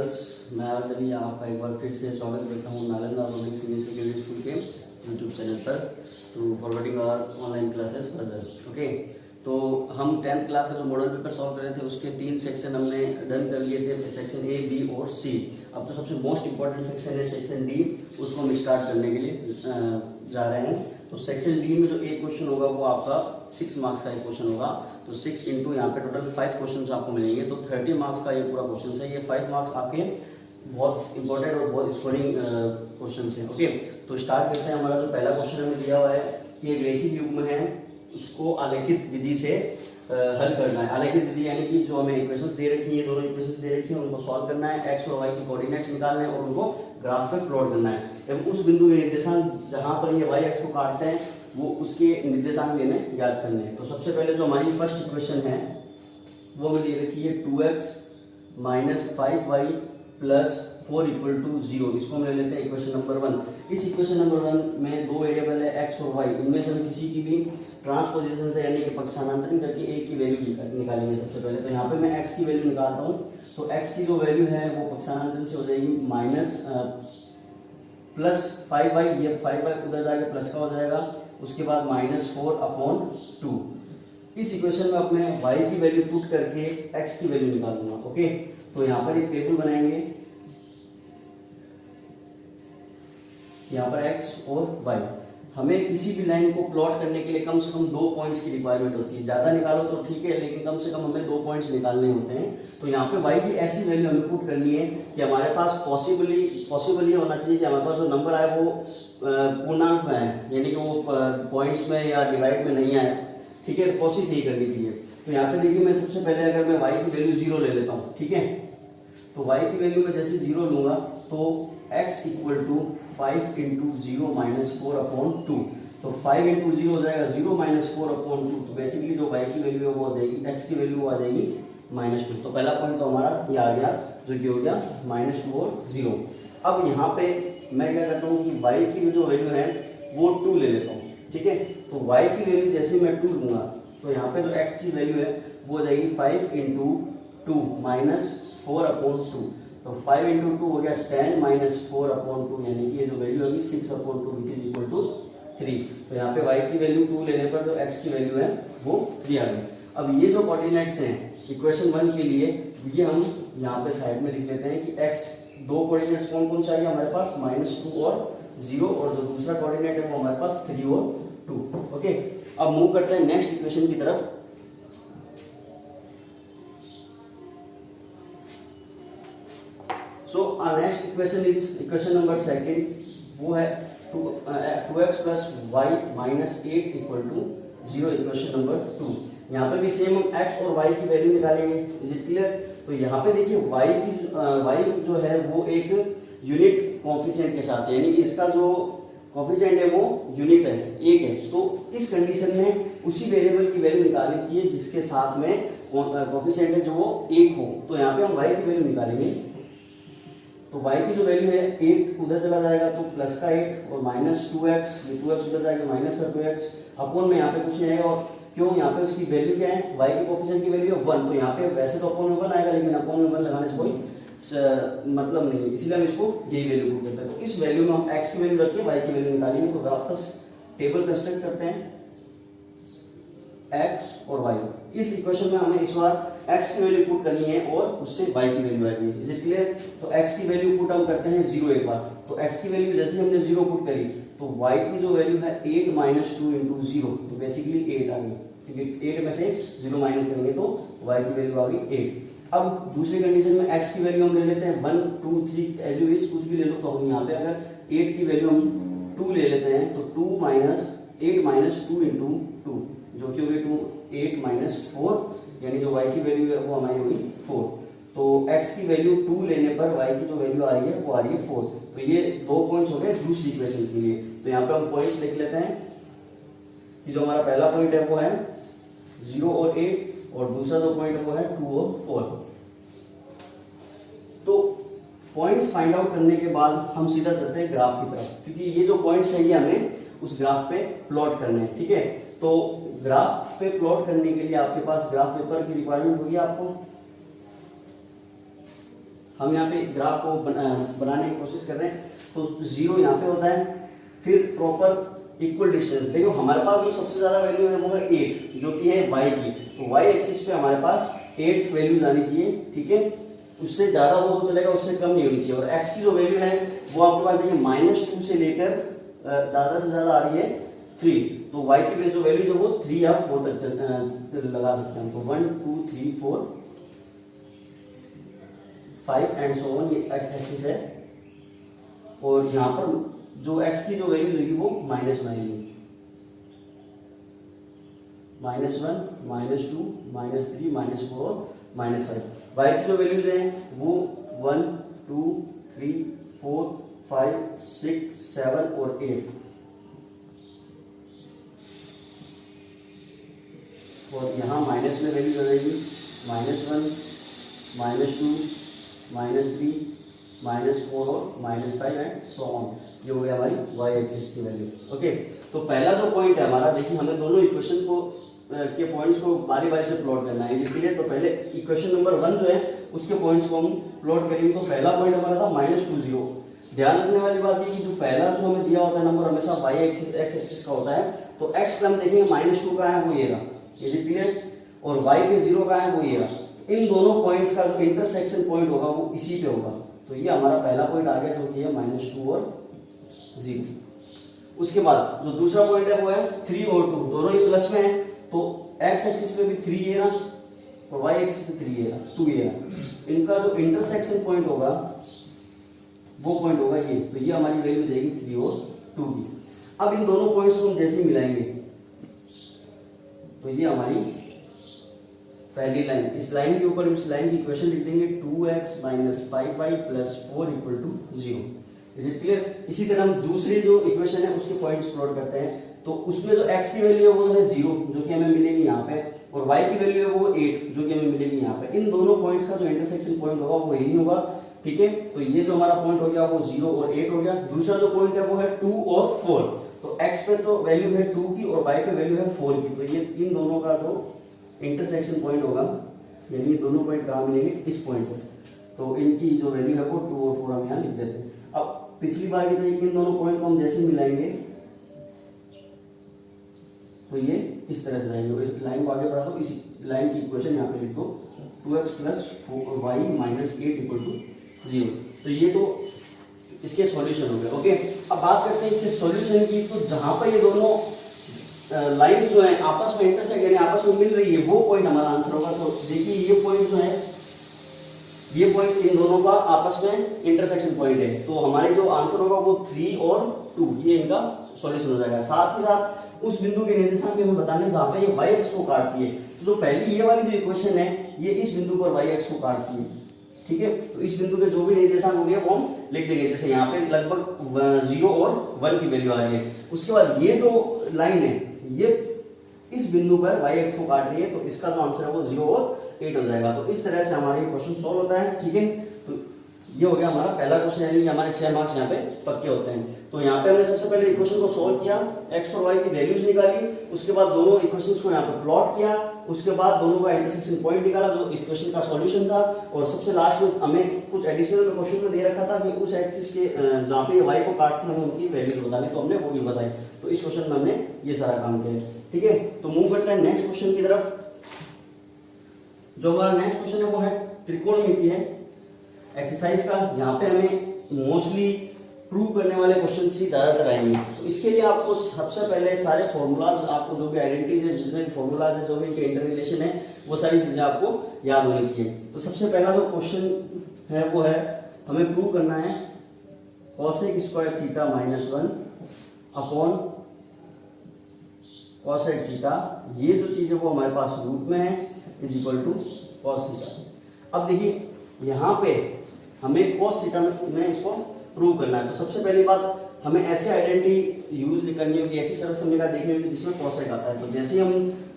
Girls, मैं अली आपका एक बार फिर से स्वागत करता हूँ Nalanda public senior secondary school के यूट्यूब चैनल पर to forwarding our online classes further. Okay, तो हम 10th क्लास का जो मॉडल पेपर सॉल्व कर रहे थे उसके 3 सेक्शन हमने डन कर लिए थे, सेक्शन ए, बी और सी। अब तो सबसे मोस्ट इंपॉर्टेंट सेक्शन है सेक्शन डी, उसको हम स्टार्ट करने के लिए जा रहे हैं। तो सेक्शन डी में जो एक क्वेश्चन होगा वो आपका 6 मार्क्स का एक क्वेश्चन होगा। तो 6 इंटू यहाँ पे टोटल 5 क्वेश्चन आपको मिलेंगे, तो 30 मार्क्स का ये पूरा क्वेश्चन है। ये 5 मार्क्स आपके बहुत इंपॉर्टेंट और बहुत स्कोरिंग क्वेश्चन है। ओके, तो स्टार्ट करते हैं। हमारा जो पहला क्वेश्चन हमें दिया हुआ है कि एक रेखिक युग्म है, उसको आलेखित विधि से हल करना है। आलेखित विधि यानी कि जो हमें इक्वेशंस दे रखी है, दोनों इक्वेशंस दे रखी है, उनको सॉल्व करना है, एक्स और वाई की कोऑर्डिनेट्स निकालने हैं और उनको ग्राफ पे प्लॉट करना है। एवं उस बिंदु के निर्देशांक जहां पर ये वाई एक्स को काटते हैं वो उसके निर्देशांक लेने याद करने हैं। तो सबसे पहले जो हमारी फर्स्ट इक्वेशन है वो हमें दे रखी है 2x minus 5y plus 4 equal to 0। इसको हम ले लेते हैं इक्वेशन नंबर 1। इस इक्वेशन नंबर 1 में दो वेरिएबल है x और y, इनमें से हम किसी की भी ट्रांसपोजिशन से यानी कि पक्षांतरण करके a की वैल्यू निकालेंगे। सबसे पहले तो यहाँ पे मैं x की वैल्यू निकालता हूँ। तो x की जो वैल्यू है वो पक्षांतरण से हो जाएगी माइनस प्लस 5y, ये 5y उधर जाके प्लस का हो जाएगा, उसके बाद -4/2। इस इक्वेशन में अब मैं y की वैल्यू पुट करके x की वैल्यू निकालूंगा। ओके, तो यहाँ पर एक टेबल बनाएंगे, यहाँ पर x और y। हमें किसी भी लाइन को प्लॉट करने के लिए कम से कम 2 पॉइंट्स की रिक्वायरमेंट होती है। ज़्यादा निकालो तो ठीक है, लेकिन कम से कम हमें 2 पॉइंट्स निकालने होते हैं। तो यहाँ पे y की ऐसी वैल्यू हमें पुट करनी है कि हमारे पास पॉसिबल ये होना चाहिए कि हमारे पास जो नंबर आए वो पूर्णांक में है, यानी कि वो पॉइंट्स में या डिवाइड में नहीं आए। ठीक है, कोशिश यही करनी चाहिए। तो यहाँ पे देखिए, मैं सबसे पहले अगर मैं y की वैल्यू 0 ले लेता हूँ, ठीक है, तो y की वैल्यू में जैसे 0 लूंगा तो x equal to 5 into 0 minus 4/2। तो 5 इंटू 0 हो जाएगा 0 माइनस 4/2। तो बेसिकली जो y की वैल्यू है वो आ जाएगी, x की वैल्यू आ जाएगी -2। तो पहला पॉइंट तो हमारा ये आ गया, जो कि हो गया -2 और 0। अब यहाँ पे मैं क्या करता हूँ कि y की जो वैल्यू है वो 2 ले लेता हूँ। ठीक है, तो y की वैल्यू जैसे मैं 2 लूंगा तो यहाँ पे जो x की वैल्यू है वो हो जाएगी 5 इंटू 2 माइनस 4/2। तो 5 इंटू 2 हो गया 10 माइनस 4/2, यानी कि ये जो वैल्यू होगी 6/2 विच इज इक्वल टू 3। तो यहाँ पे y की वैल्यू 2 लेने पर जो x की वैल्यू है वो 3 आ गई। अब ये जो कोऑर्डिनेट्स हैं इक्वेशन 1 के लिए, ये हम यहाँ पे साइड में लिख लेते हैं कि x दो कोऑर्डिनेट्स कौन कौन से आ गए हमारे पास, -2 और 0, और जो दूसरा कोऑर्डिनेट है वो हमारे पास 3 और 2। ओके, अब मूव करते हैं नेक्स्ट इक्वेशन की तरफ। So our next equation is equation number 2, वो है 2x plus y minus 8 equal to 0, equation number 2। यहाँ पे भी सेम हम x और y की वैल्यू निकालेंगे। Is it clear? तो यहाँ पे देखिए y जो है वो एक यूनिट कोफिशिएंट के साथ है, यानी कि इसका जो कोफिशिएंट है वो यूनिट है, 1 है। तो इस कंडीशन में उसी वेरिएबल की वैल्यू निकालनी चाहिए जिसके साथ में कोफिशिएंट है जो वो 1 हो। तो यहाँ पे हम y की वैल्यू निकालेंगे। तो y की जो वैल्यू है 8 उधर चला जाएगा तो प्लस का 8 और -2x, ये 2x उधर जाएगा माइनस का 2x, अपोन में यहाँ पे कुछ नहीं आएगा। और क्यों, यहाँ पे उसकी वैल्यू क्या है, y की कोफिशिएंट की वैल्यू है 1। तो यहाँ पे वैसे तो अपोन में 1 आएगा, लेकिन अपोन में 1 लगाने से कोई मतलब नहीं है, इसलिए हम इसको यही वैल्यू पुट करते हैं। तो इस वैल्यू में हम x की वैल्यू रख के y की वैल्यू निकालेंगे। तो वापस टेबल कंस्ट्रक्ट करते हैं, x और y। इस इक्वेशन में हमें इस बार x की वैल्यू पुट करनी है और उससे y की वैल्यू आएगी। Is it clear? तो x की वैल्यू पुट हम करते हैं 0 एक बार। तो x की वैल्यू जैसे हमने 0 पुट करी तो y की जो वैल्यू है 8 माइनस 2 इंटू 0, तो बेसिकली 8 आ गई। ठीक है, 8 में से 0 माइनस करेंगे तो y की वैल्यू आ गई 8। अब दूसरी कंडीशन में x की वैल्यू हम ले लेते हैं 1 2 3 एज यू विश, कुछ भी ले लो। तो हम यहाँ पे अगर 8 की वैल्यू हम 2 ले लेते हैं तो 2 माइनस 8 माइनस 2 इंटू 2, जो कि होगी 2 8 माइनस 4, यानी जो y की वैल्यू है वो हमारी होगी 4। तो x की वैल्यू 2 लेने पर y की जो वैल्यू आ रही है वो आ रही है 4। तो ये 2 पॉइंट्स हो गए दूसरी इक्वेशन के लिए। तो यहाँ पे हम पॉइंट्स लिख लेते हैं कि जो हमारा पहला पॉइंट है वो है 0 और 8, और दूसरा जो पॉइंट है वो है 2 और 4। तो पॉइंट्स फाइंड आउट करने के बाद हम सीधा चलते हैं ग्राफ की तरफ, क्योंकि ये जो पॉइंट्स है ये हमें उस ग्राफ पे प्लॉट करने हैं। ठीक है, तो ग्राफ पे प्लॉट करने के लिए आपके पास ग्राफ पेपर की रिक्वायरमेंट होगी आपको। हम यहाँ पे ग्राफ को बनाने की कोशिश कर रहे हैं। तो 0 यहाँ पे होता है, फिर प्रॉपर इक्वल डिस्टेंस। देखो हमारे पास जो सबसे ज्यादा वैल्यू है वो है 8 जो कि है y की, तो y एक्सिस पे हमारे पास 8 वैल्यूज आनी चाहिए, ठीक है। उससे ज्यादा वो तो चलेगा, उससे कम नहीं होनी चाहिए। और x की जो वैल्यू है वो आपके पास देखिए -2 से लेकर ज्यादा से ज्यादा आ रही है 3, तो y की जो वैल्यू है वो 3 या 4 तक लगा सकते हैं। तो 1 2 3 4 5 एंड सो ऑन, ये x एक्सिस है। और यहाँ पर जो x की जो वैल्यू होगी वो -1 आएगी, -1 -2 -3 -4 और -5। y की जो वैल्यूज हैं वो 1 2 3 4 5 6 7 और 8। और यहाँ माइनस में वैल्यू आ जाएगी -1 -2 -3 -4 और -5 एंड सो ऑन। ये हो गया हमारी y एक्सिस की वैल्यू। ओके, तो पहला जो पॉइंट है हमारा, देखिए हमें दोनों इक्वेशन को के पॉइंट्स को बारी बारी से प्लॉट करना है। क्लियर? तो पहले इक्वेशन नंबर 1 जो है उसके पॉइंट्स को हम प्लॉट करेंगे। तो पहला पॉइंट हमारा था -2 0। ध्यान रखने वाली बात है कि जो पहला जो हमें दिया होता है नंबर हमेशा y एक्सिस x एक्सिस का होता है। तो x पे हम देखेंगे -2 का है वो ये रहा, ये क्लियर। और y पे 0 का है वो ये रहा। इन दोनों पॉइंट्स का जो इंटरसेक्शन पॉइंट होगा वो इसी पे होगा। तो ये हमारा पहला पॉइंट आ गया जो कि है -2 और 0। उसके बाद जो दूसरा पॉइंट है वो है 3 और 2, दोनों ही प्लस में है। तो x एक्सिस पे भी 3 ये रहा और y एक्सिस पे 3 ये रहा, 2 ये रहा। इनका जो इंटरसेक्शन पॉइंट होगा वो पॉइंट होगा ये। तो ये हमारी वैल्यू जाएगी 3 और 2 की। अब इन दोनों पॉइंट्स को हम जैसे ही मिलाएंगे तो ये हमारी पहली लाइन, इस लाइन के ऊपर इस लाइन की इक्वेशन लिख देंगे 2x - 5y + 4 = 0। Is it clear? इसी तरह हम दूसरी जो इक्वेशन है उसके पॉइंट्स प्लॉट करते हैं। तो उसमें जो x की वैल्यू है वो है 0 जो कि हमें मिलेगी यहाँ पे, और y की वैल्यू है वो 8 जो कि हमें मिलेगी यहाँ पे। इन दोनों पॉइंट्स का जो इंटरसेक्शन पॉइंट होगा वो यही होगा, ठीक है। तो ये जो हमारा पॉइंट हो गया वो 0 और 8 हो गया। दूसरा जो पॉइंट है वो है 2 और 4। तो x पे तो वैल्यू है 2 की और y पे वैल्यू है 4 की। तो ये इन दोनों का जो इंटरसेक्शन पॉइंट होगा, यानी ये दोनों पॉइंट कहाँ मिलेंगे? इस पॉइंट पर। तो इनकी जो वैल्यू है वो 2 और 4 हम यहाँ लिख देते हैं। अब पिछली बार की तरह इन दोनों पॉइंट को हम जैसे मिलाएंगे तो ये इस तरह से जाएंगे। इस लाइन को आगे बढ़ा दो, इस लाइन की इक्वेशन यहाँ पे लिख दो 2x + 4y - 8 = 0। तो ये तो इसके सॉल्यूशन हो गए। ओके, अब बात करते हैं इसके सॉल्यूशन की। तो जहां पर ये दोनों लाइंस जो है आपस में इंटरसेक्ट यानी आपस में मिल रही है वो पॉइंट हमारा आंसर होगा। तो देखिए ये पॉइंट जो है, ये पॉइंट इन दोनों का आपस में इंटरसेक्शन पॉइंट है। तो हमारे जो आंसर होगा वो 3 और 2, ये इनका सॉल्यूशन हो जाएगा। साथ ही साथ उस बिंदु के निर्देशांक भी हमें बताने जहां पे ये y एक्स को काटती है। तो जो पहली ये वाली जो इक्वेशन है ये इस बिंदु पर y एक्स को काटती है, ठीक है। तो इस बिंदु के जो भी निर्देशांक होंगे वो हम लिख देंगे। जैसे यहाँ पे लगभग 0 और 1 की वैल्यू आ रही है। उसके बाद ये जो लाइन है ये इस बिंदु पर y एक्स को काट रही है, तो इसका जो आंसर है वो 0 और 8 हो जाएगा। तो इस तरह से हमारा ये क्वेश्चन सॉल्व होता है, ठीक है। तो ये हो गया हमारा पहला क्वेश्चन, यानी हमारे 6 मार्क्स यहाँ पे पक्के होते हैं। तो यहाँ पे हमने सबसे पहले इक्वेशन को सॉल्व किया, x और y की वैल्यूज निकाली, उसके बाद दोनों इक्वेशंस को यहाँ पे प्लॉट किया, उसके बाद दोनों का इंटरसेक्शन पॉइंट निकाला जो इस क्वेश्चन का सॉल्यूशन था, और सबसे लास्ट में हमें कुछ एडिशनल क्वेश्चन में दे रखा था कि उस एक्सिस के जहाँ पे y को काटते हैं उनकी वैल्यूज बतानी, तो हमने वो भी बताई। तो इस क्वेश्चन में हमने ये सारा काम किया, ठीक है। तो मूव करते हैं नेक्स्ट क्वेश्चन की तरफ। जो हमारा नेक्स्ट क्वेश्चन है वो है त्रिकोणमिति है एक्सरसाइज का। यहाँ पे हमें मोस्टली प्रूव करने वाले क्वेश्चन ही ज्यादातर आएंगे। तो इसके लिए आपको सबसे पहले सारे फॉर्मूलाज, आपको जो भी आइडेंटिटीज है, जितने भी फॉर्मूलाज है, जो भी इनके इंटर रिलेशन है, वो सारी चीजें आपको याद होनी चाहिए। तो सबसे पहला जो क्वेश्चन है वो है हमें प्रूव करना है cosec square theta -1 upon cosec theta, ये जो चीज है वो हमारे पास रूट में है, is equal to cos theta. अब देखिए यहाँ पे हमें cos थीटा में इसको प्रूव करना है। तो सबसे पहली बात हमें ऐसे आइडेंटिटी यूज करनी होगी, ऐसी सरल समीकरण देखनी होगी जिसमें cosec आता है। तो जैसे हम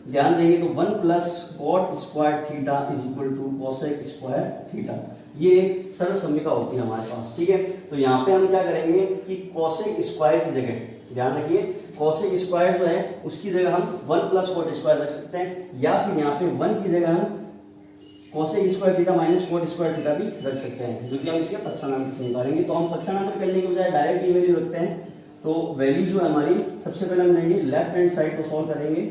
ध्यान देंगे तो 1 + cot square theta is equal to cosec square theta, ये एक सरल समीकरण होती है हमारे पास, ठीक है। तो यहाँ पे हम क्या करेंगे कि cosec स्क्वायर की जगह, ध्यान रखिए, cosec स्क्वायर जो है उसकी जगह हम 1 + cot स्क्वायर रख सकते हैं, या फिर यहाँ पे 1 की जगह हम cosec square theta minus cot square theta भी रख सकते हैं, जो कि हम इसके पक्षांतर से निकालेंगे। तो हम पक्षांतर करने के बजाय डायरेक्ट ये वैल्यू रखते हैं। तो वैल्यू जो है हमारी, सबसे पहले हम लेंगे लेफ्ट हैंड साइड को सॉल्व करेंगे।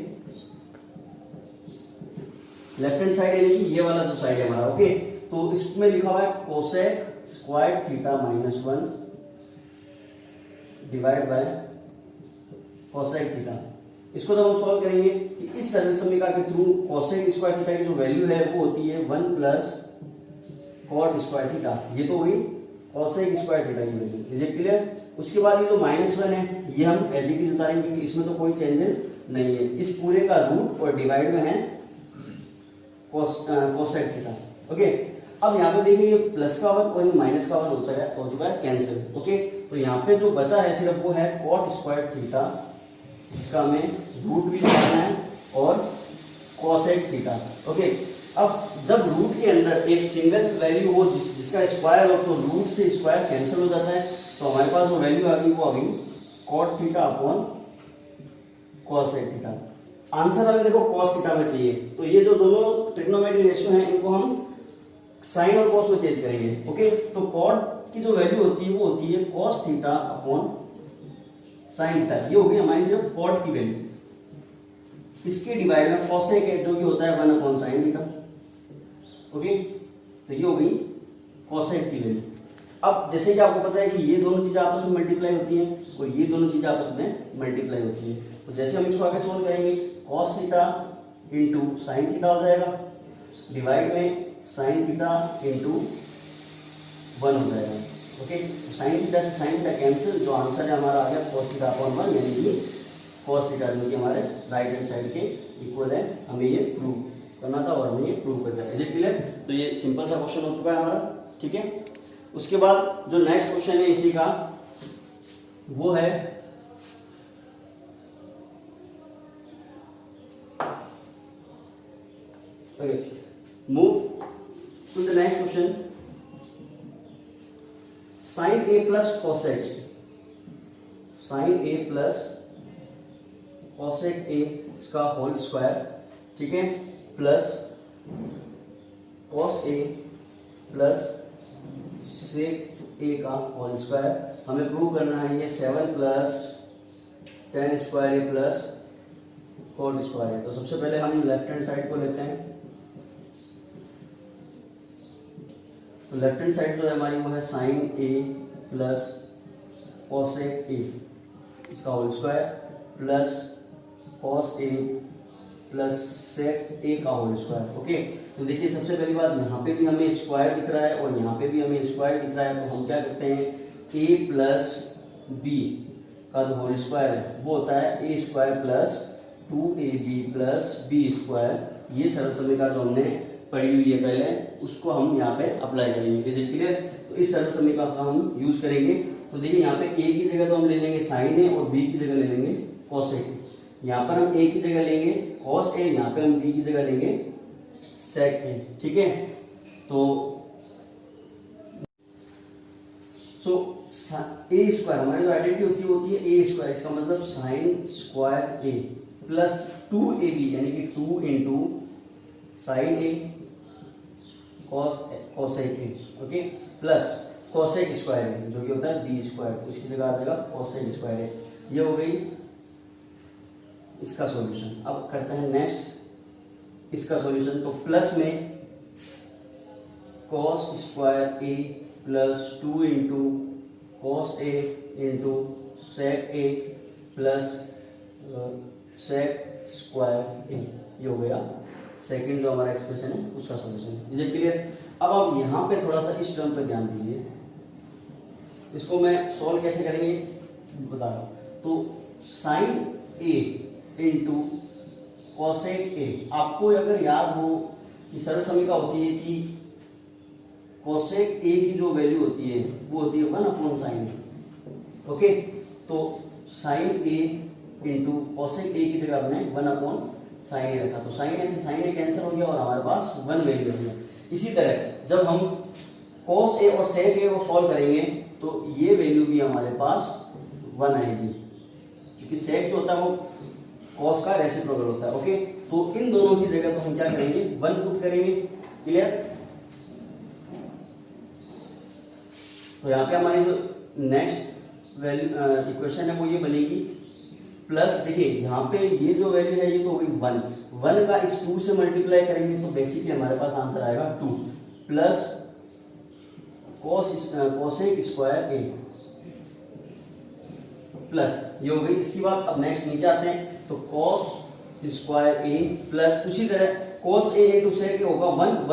लेफ्ट हैंड साइड यानी कि ये वाला जो साइड है हमारा, ओके। तो इसमें लिखा हुआ है cosec square theta minus 1 divide by cosec theta. इसको जब हम सॉल्व करेंगे कि इस सरल समीकरण के थ्रू कोसेक स्क्वायर थीटा की जो वैल्यू है वो होती है 1 प्लस कॉट स्क्वायर थीटा। ये तो हुई कोसेक स्क्वायर थीटा की वैल्यू, इज इट क्लियर। उसके बाद ये जो -1 है ये हम एज इट इज उतारेंगे क्योंकि इसमें तो कोई चेंजेस नहीं है। इस पूरे का रूट और डिवाइड में है कोसेक थीटा, ओके। अब यहाँ पे देखिए ये प्लस का 1 और ये माइनस का 1 हो चुका है कैंसिल, ओके। तो यहाँ पे जो बचा है सिर्फ वो है कॉट स्क्वायर थीटा, इसका हमें रूट भी निकालना है, और कोसेक थीटा, ओके। अब जब रूट के अंदर एक सिंगल वैल्यू हो जिसका स्क्वायर हो, तो रूट से स्क्वायर कैंसिल हो जाता है। तो हमारे पास जो वैल्यू आ गई वो आ गई cot theta upon cosec theta. Answer हमें देखो कॉस थीटा में चाहिए, तो ये जो दोनों ट्रिग्नोमेट्रिक रेशियो हैं इनको हम साइन और कॉस में चेंज करेंगे, ओके। तो कॉट की जो वैल्यू होती है वो होती है cos theta upon sine theta. ये हो गई हमारी सिर्फ कॉट की वैल्यू। इसके डिवाइड में कोसेक है जो कि होता है 1 अपॉन साइन थीटा, ओके। तो ये हो गई कोसेक की वैल्यू। अब जैसे कि आपको पता है कि ये दोनों चीजें आपस में मल्टीप्लाई होती हैं और ये दोनों चीजें आपस में मल्टीप्लाई होती हैं, तो जैसे हम इसको आगे सोल्व करेंगे cos theta into sine theta हो जाएगा, डिवाइड में साइन थीटा इंटू 1 हो जाएगा, ओके। साइन थीटा से साइन थीटा कैंसिल, जो आंसर है हमारा आ गया कॉस थीटा अपॉन 1, यानी कि कॉस थीटा जो कि हमारे राइट हैंड साइड के इक्वल है। हमें ये प्रूव करना था और हमने ये प्रूव कर दिया, इज इट क्लियर। तो ये सिंपल सा क्वेश्चन हो चुका है हमारा, ठीक है। उसके बाद जो नेक्स्ट क्वेश्चन है इसी का, वो है move to the next question. Sine A plus cosec, sine A plus cosec A इसका होल स्क्वायर, ठीक है, plus cos A plus sec A का होल स्क्वायर। हमें प्रूव करना है ये 7 plus tan square A plus cot square है। तो सबसे पहले हम लेफ्ट हैंड साइड को लेते हैं। तो लेफ्ट हैंड साइड जो है हमारी वो है sine A plus cosec A इसका whole square plus cos A plus sec A का होल स्क्वायर, ओके। तो देखिए सबसे पहली बात, यहाँ पे भी हमें स्क्वायर दिख रहा है और यहाँ पे भी हमें स्क्वायर दिख रहा है, तो हम क्या करते हैं a प्लस बी का जो होल स्क्वायर है वो होता है a square plus 2ab plus B square. ये सरल समीकरण जो हमने पढ़ी हुई है पहले, उसको हम यहाँ पे अप्लाई करेंगे, इज इट क्लियर। तो इस सरल समीकरण का हम यूज करेंगे। तो देखिए यहाँ पे a की जगह तो हम ले लेंगे साइन ए और b की जगह ले लेंगे कोसेक। यहाँ पर हम a की जगह लेंगे कॉस ए, यहाँ पे हम b की जगह लेंगे सेक ए, ठीक है। तो ए स्क्वायर हमारी जो आइडेंटिटी होती है ए स्क्वायर, इसका मतलब sine square A plus 2ab यानी कि 2 into sine A cosec A, okay, plus cosec square A जो कि होता है बी स्क्वायर, तो इसकी जगह आ जाएगा कोसेक स्क्वायर ए। ये हो गई इसका सॉल्यूशन। अब करते हैं नेक्स्ट इसका सॉल्यूशन। तो प्लस में cos square A plus 2 into cos A into sec A plus sec square ए, ये हो गया सेकंड जो हमारा एक्सप्रेशन है उसका सॉल्यूशन, इज इट क्लियर। अब आप यहाँ पे थोड़ा सा इस टर्म पे ध्यान दीजिए, इसको मैं सॉल्व कैसे करेंगे बता रहा हूँ। तो sine A into cosec A, आपको अगर याद हो कि सरल समीकरण होती है कि कोसेक ए की जो वैल्यू होती है वो होती है 1 अपॉन साइन ए, ओके। तो sine A into cosec A की जगह हमने 1 अपॉन साइन ए रखा, तो साइन ए से साइन ए कैंसिल हो गया और हमारे पास 1 वैल्यू हो गया। इसी तरह जब हम कॉस ए और सेक ए को सॉल्व करेंगे तो ये वैल्यू भी हमारे पास 1 आएगी, क्योंकि सेक जो होता है वो कॉस का रेसिप्रोकल होता है, ओके। तो इन दोनों की जगह तो हम क्या करेंगे 1 पुट करेंगे, क्लियर? तो यहाँ पे हमारी जो नेक्स्ट वैल्यू इक्वेशन है वो ये बनेगी प्लस, देखिए यहाँ पे ये जो वैल्यू है ये तो हुई 1 का इस 2 से मल्टीप्लाई करेंगे तो बेसिकली हमारे पास आंसर आएगा 2 plus cosec square A plus ये हो गई। इसके बाद अब नेक्स्ट नीचे आते हैं तो कॉस स्क्वायर ए प्लस उसी तरह कॉस ए इंटू सेक होगा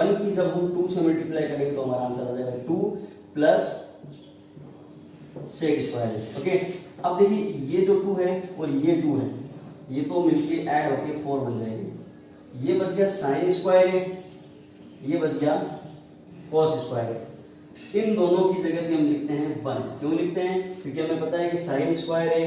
1 की जब हम 2 से मल्टीप्लाई करेंगे तो हमारा आंसर आ जाएगा 2 प्लस सेक स्क्वायर ए। ओके, अब देखिए ये जो 2 है और ये 2 है ये तो मिलके ऐड होके 4 बन जाएंगे। ये बच गया साइन स्क्वायर ए, ये बच गया कॉस स्क्वायर ए। इन दोनों की जगह पे हम लिखते हैं 1। क्यों लिखते हैं? क्योंकि हमें पता है कि साइन स्क्वायर ए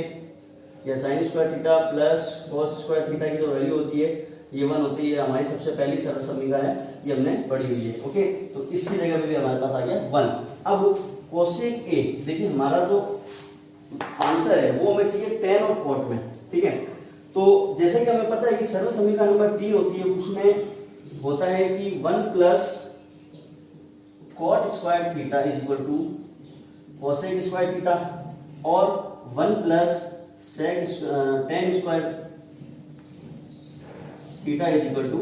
या sign square theta plus cos square theta की जो वैल्यू होती है ये 1 होती है। हमारी सबसे पहली सरल समीकरण है, ये हमने पढ़ी हुई है। ओके, तो इसकी जगह पे भी हमारे पास आ गया 1। अब कोसेक ए, देखिए हमारा जो आंसर है वो हमें चाहिए tan और cot में, ठीक है। तो जैसे कि हमें पता है कि सरल समीकरण नंबर 3 होती है, उसमें होता है कि 1 plus cot square theta is equal to cosec square theta और 1 plus tan square theta is equal to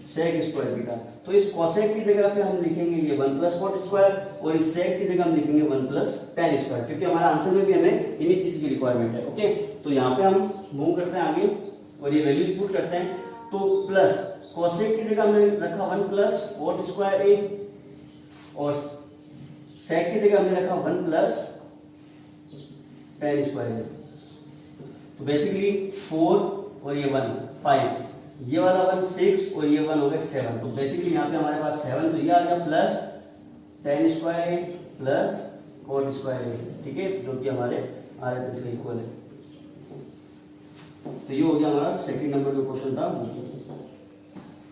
sec square theta. तो इस कोसेक की जगह पे हम लिखेंगे ये 1 प्लस कॉट स्क्वायर और इस सेक की जगह हम लिखेंगे 1 प्लस टेन स्क्वायर, क्योंकि हमारा आंसर में भी हमें इन्हीं चीज की रिक्वायरमेंट है। ओके, तो यहाँ पे हम मूव करते हैं आगे और ये वैल्यूज पुट करते हैं। तो प्लस कोसेक की जगह हमने रखा 1 प्लस कॉट स्क्वायर ए और सेक की जगह हमने रखा 1 प्लस टेन स्क्वायर ए। तो बेसिकली 4 और ये 1 5, ये वाला 1 6 और ये 1 हो गया 7। तो बेसिकली यहाँ पे हमारे पास 7, तो ये आ गया plus tan square A plus cot square ए, ठीक है, जो कि हमारे RHS के इक्वल है। तो ये हो गया हमारा सेकंड नंबर जो क्वेश्चन था,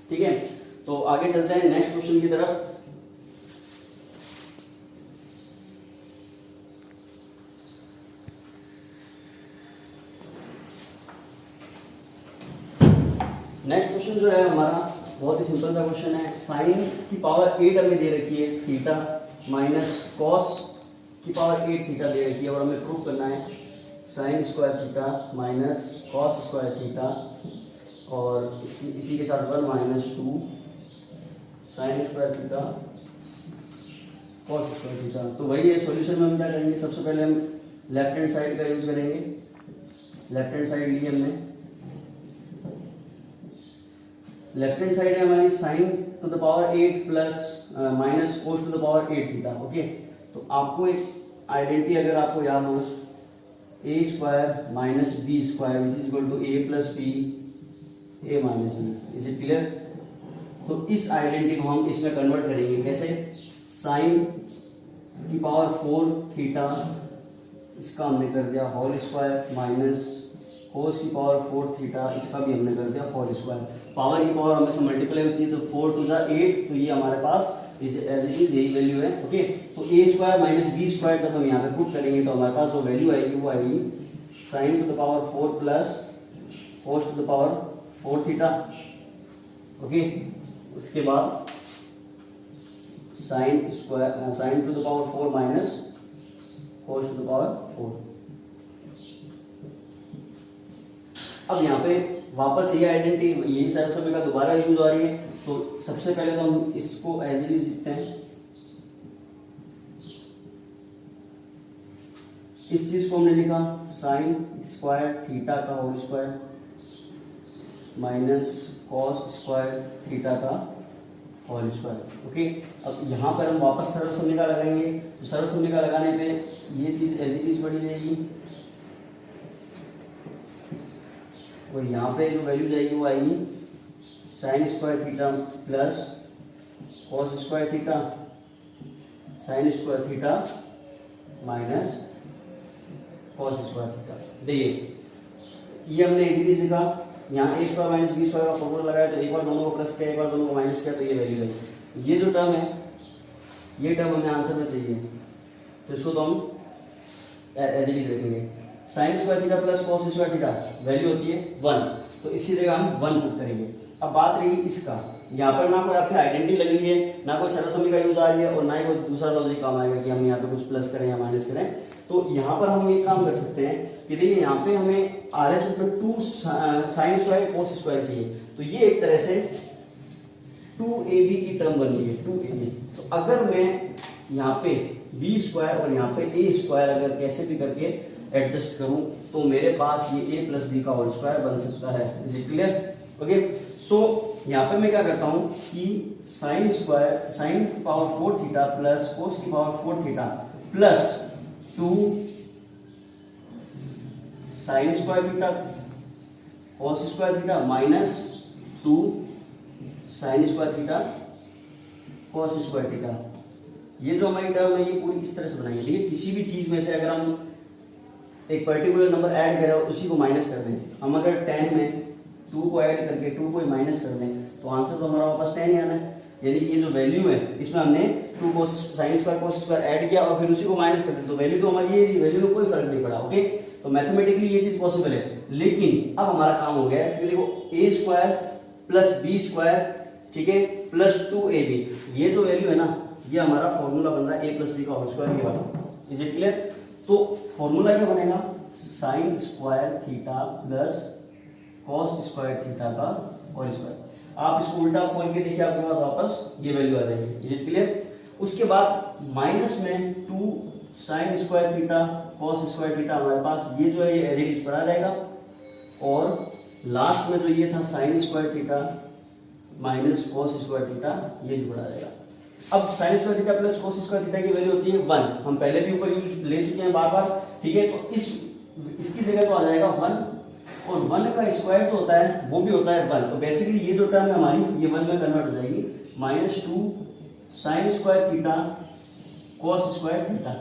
ठीक है। तो आगे चलते हैं नेक्स्ट क्वेश्चन की तरफ। नेक्स्ट क्वेश्चन जो है हमारा बहुत ही सिंपल सा क्वेश्चन है। साइन की पावर 8 हमें दे रखी है थीटा माइनस कॉस की पावर 8 थीटा दे रखी है और हमें प्रूव करना है sign square theta minus cos square theta और इसी के साथ 1 minus 2 sign square theta cos square theta. तो वही है, सॉल्यूशन में हम क्या करेंगे, सबसे पहले हम लेफ्ट हैंड साइड का यूज करेंगे। लेफ्ट हैंड साइड ली हमने, लेफ्ट हैंड साइड है हमारी sine to the power 8 plus minus cos to the power 8 theta. Okay, तो आपको एक आइडेंटिटी अगर आपको याद हो, A square minus B square which is equal to A plus B A minus B. Is it clear? तो इस identity को हम इसमें कन्वर्ट करेंगे कैसे, साइन की पावर 4 थीटा इसका हमने कर दिया होल स्क्वायर माइनस कोस की पावर 4 थीटा इसका भी हमने कर दिया होल स्क्वायर। पावर की पावर हमेशा मल्टीप्लाई होती है, तो 4 टू जा 8, तो ये हमारे पास एज इट इज यही वैल्यू है। ओके, तो ए स्क्वायर माइनस बी स्क्वायर जब हम यहाँ पे पुट करेंगे तो हमारे पास जो वैल्यू आएगी वो आएगी sine to the power 4 plus cos to the power 4 theta. Okay, उसके बाद sine square sine to the power 4 minus cos to the power 4। अब यहाँ पे वापस ये आइडेंटिटी यही सरल समीकरण दोबारा यूज हो रही है। तो सबसे पहले तो हम इसको एज इट इज लिखते हैं। इस चीज को हमने लिखा साइन स्क्वायर थीटा का whole square minus cos square theta का होल स्क्वायर। ओके, अब यहाँ पर हम वापस सरल समीकरण लगाएंगे। तो सरल समीकरण लगाने पे ये चीज एज इट इज बढ़ी जाएगी और यहाँ पे जो वैल्यू जाएगी वो आएगी sign square theta plus cos square theta sine square theta minus cos square theta. देखिए ये हमने इजीली लिखा, यहाँ ए स्क्वायर माइनस बी स्क्वायर का फॉर्मूला लगाया तो एक बार दोनों को प्लस किया एक बार दोनों को माइनस किया तो ये वैल्यू आई। ये जो टर्म है ये टर्म हमें आंसर में चाहिए, तो इसको तो हम एज इट इज रखेंगे। Sign square theta plus cos square theta value होती है 1, तो इसी जगह हम 1 पुट करेंगे। अब बात रही इसका, यहाँ पर ना कोई आपकी आइडेंटिटी लग रही है, ना कोई सरल समीकरण का यूज आ रही है, और ना ही कोई दूसरा लॉजिक काम आएगा कि हम यहाँ पे कुछ प्लस करें या माइनस करें। तो यहाँ पर हम एक काम कर सकते हैं कि देखिए यहाँ पे हमें RHS में 2 sin स्क्वायर cos स्क्वायर चाहिए, तो ये एक तरह से 2ab की टर्म बन गई है 2ab। तो अगर मैं यहाँ पे b स्क्वायर और यहाँ पे a स्क्वायर अगर कैसे भी करके एडजस्ट करूँ तो मेरे पास ये a प्लस बी का होल स्क्वायर बन सकता है। Is it clear? ओके, सो यहाँ पे मैं क्या करता हूँ कि साइन स्क्वायर साइन की पावर 4 थीटा प्लस कोस की power 4 theta plus 2 sign square theta cos square theta minus 2 sign square theta cos square theta, ये जो हमारी टर्म है ये पूरी इस तरह से बनाएंगे। देखिए किसी भी चीज में से अगर हम एक पर्टिकुलर नंबर ऐड करें और उसी को माइनस कर दें, हम अगर 10 में 2 को ऐड करके 2 को माइनस कर दें तो आंसर तो हमारा वापस 10 ही आना है। यानी कि ये जो वैल्यू है इसमें हमने 2 कोस sine square cos square add किया और फिर उसी को माइनस कर दिया, तो वैल्यू तो हमारी ये वैल्यू में कोई फर्क नहीं पड़ा। ओके, तो मैथमेटिकली ये चीज पॉसिबल है, लेकिन अब हमारा काम हो गया क्योंकि देखो a square plus B square, ठीक है, प्लस 2ab, ये जो वैल्यू है ना ये हमारा फॉर्मूला बन रहा है a प्लस बी का होल स्क्वायर ये वाला। Is it clear? तो फॉर्मूला क्या बनेगा, sign square theta plus cos square theta का होल स्क्वायर। आप इसको उल्टा खोल के देखिए आपके पास वापस ये वैल्यू आ जाएगी। Is it clear? उसके बाद माइनस में 2 sign square theta cos square theta हमारे पास ये जो है ये एज इट इज पड़ा रहेगा, और लास्ट में जो ये था sign square theta minus cos square theta ये भी पड़ा रहेगा। अब sign square theta plus cos square theta की वैल्यू होती है 1, हम पहले भी ऊपर यूज ले चुके हैं बार बार, ठीक है। तो इसकी जगह तो आ जाएगा 1, और 1 का स्क्वायर जो होता है वो भी होता है 1, तो बेसिकली ये जो टर्म है हमारी ये 1 में कन्वर्ट हो जाएगी, minus 2 sign square theta cos square theta,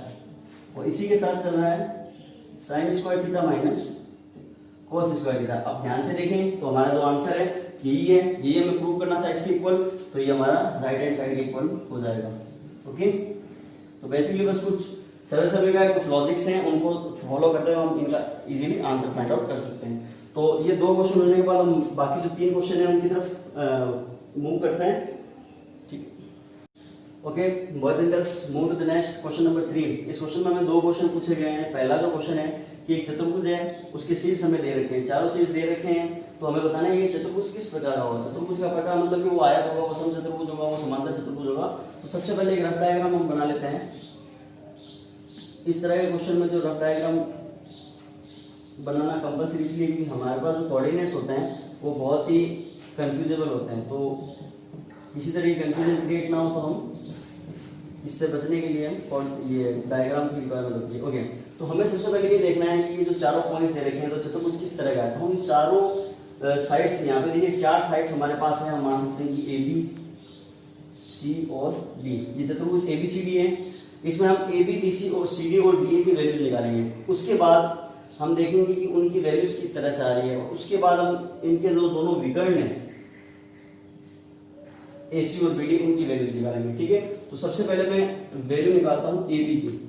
और इसी के साथ चल रहा है sign square theta minus cos square theta. अब ध्यान से देखें तो हमारा जो आंसर है यही है, यही हमें प्रूव करना था इसके इक्वल, तो ये हमारा राइट हैंड साइड के इक्वल हो जाएगा। ओके, तो बेसिकली बस कुछ सरल समीकरण कुछ लॉजिक्स हैं उनको फॉलो करते हुए हम इनका इजीली आंसर फाइंड आउट कर सकते हैं। तो ये 2 क्वेश्चन होने के बाद हम बाकी जो 3 क्वेश्चन हैं उनकी तरफ मूव करते हैं, ठीक है। Okay boys and girls, move to the next question number 3। इस क्वेश्चन में हमें 2 क्वेश्चन पूछे गए हैं। पहला जो क्वेश्चन है कि एक चतुर्भुज है, उसके शीर्ष हमें दे रखे हैं, चारों शीर्ष दे रखे हैं, तो हमें बताना है ये चतुर्भुज किस प्रकार का होगा। चतुर्भुज का प्रकार मतलब कि वो आयत होगा, वो समचतुर्भुज होगा, वो समांतर चतुर्भुज होगा। तो सबसे पहले एक रफ डायग्राम हम बना लेते हैं। इस तरह के क्वेश्चन में जो रफ डायग्राम बनाना कंपलसरी इसलिए क्योंकि हमारे पास जो कोऑर्डिनेट्स होते हैं वो बहुत ही कंफ्यूजेबल होते हैं, तो किसी तरह की कंफ्यूजन क्रिएट ना हो तो हम इससे बचने के लिए ये डायग्राम की रिक्वायरमेंट होती है। ओके, तो हमें सबसे पहले ये देखना है कि ये जो चारों पॉइंट दे रखे हैं तो चतुर्भुज किस तरह का है। तो हम चारों साइड्स यहाँ पे देखिए 4 साइड्स हमारे पास है, हम मान सकते हैं कि AB C और D, ये चतुर्भुज ABCD है। इसमें हम AB BC और CD और DA की वैल्यूज निकालेंगे। उसके बाद हम देखेंगे कि उनकी वैल्यूज किस तरह से आ रही है, और उसके बाद हम इनके जो दोनों विकर्ण हैं AC और BD उनकी वैल्यूज निकालेंगे, ठीक है। तो सबसे पहले मैं वैल्यू निकालता हूँ AB की।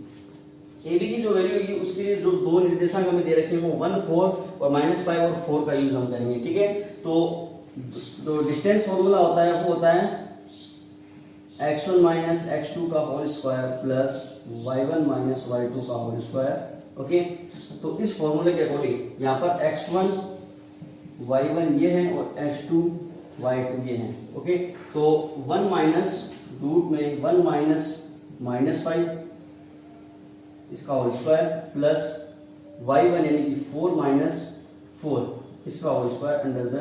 AB की जो वैल्यू होगी उसके लिए जो 2 निर्देशांक हमें दे रखे हैं वो 1 4 और -5 और 4 का यूज हम करेंगे, ठीक है। तो जो डिस्टेंस फॉर्मूला होता है वो होता है x1 माइनस x2 का whole square plus y1 minus y2 का होल स्क्वायर। ओके, तो इस फॉर्मूले के अकॉर्डिंग यहाँ पर x1 y1 ये है और x2 y2 ये है। ओके, तो 1 माइनस रूट में 1 माइनस -5 इसका होल स्क्वायर प्लस y1 यानी कि 4 माइनस 4 इसका whole square under the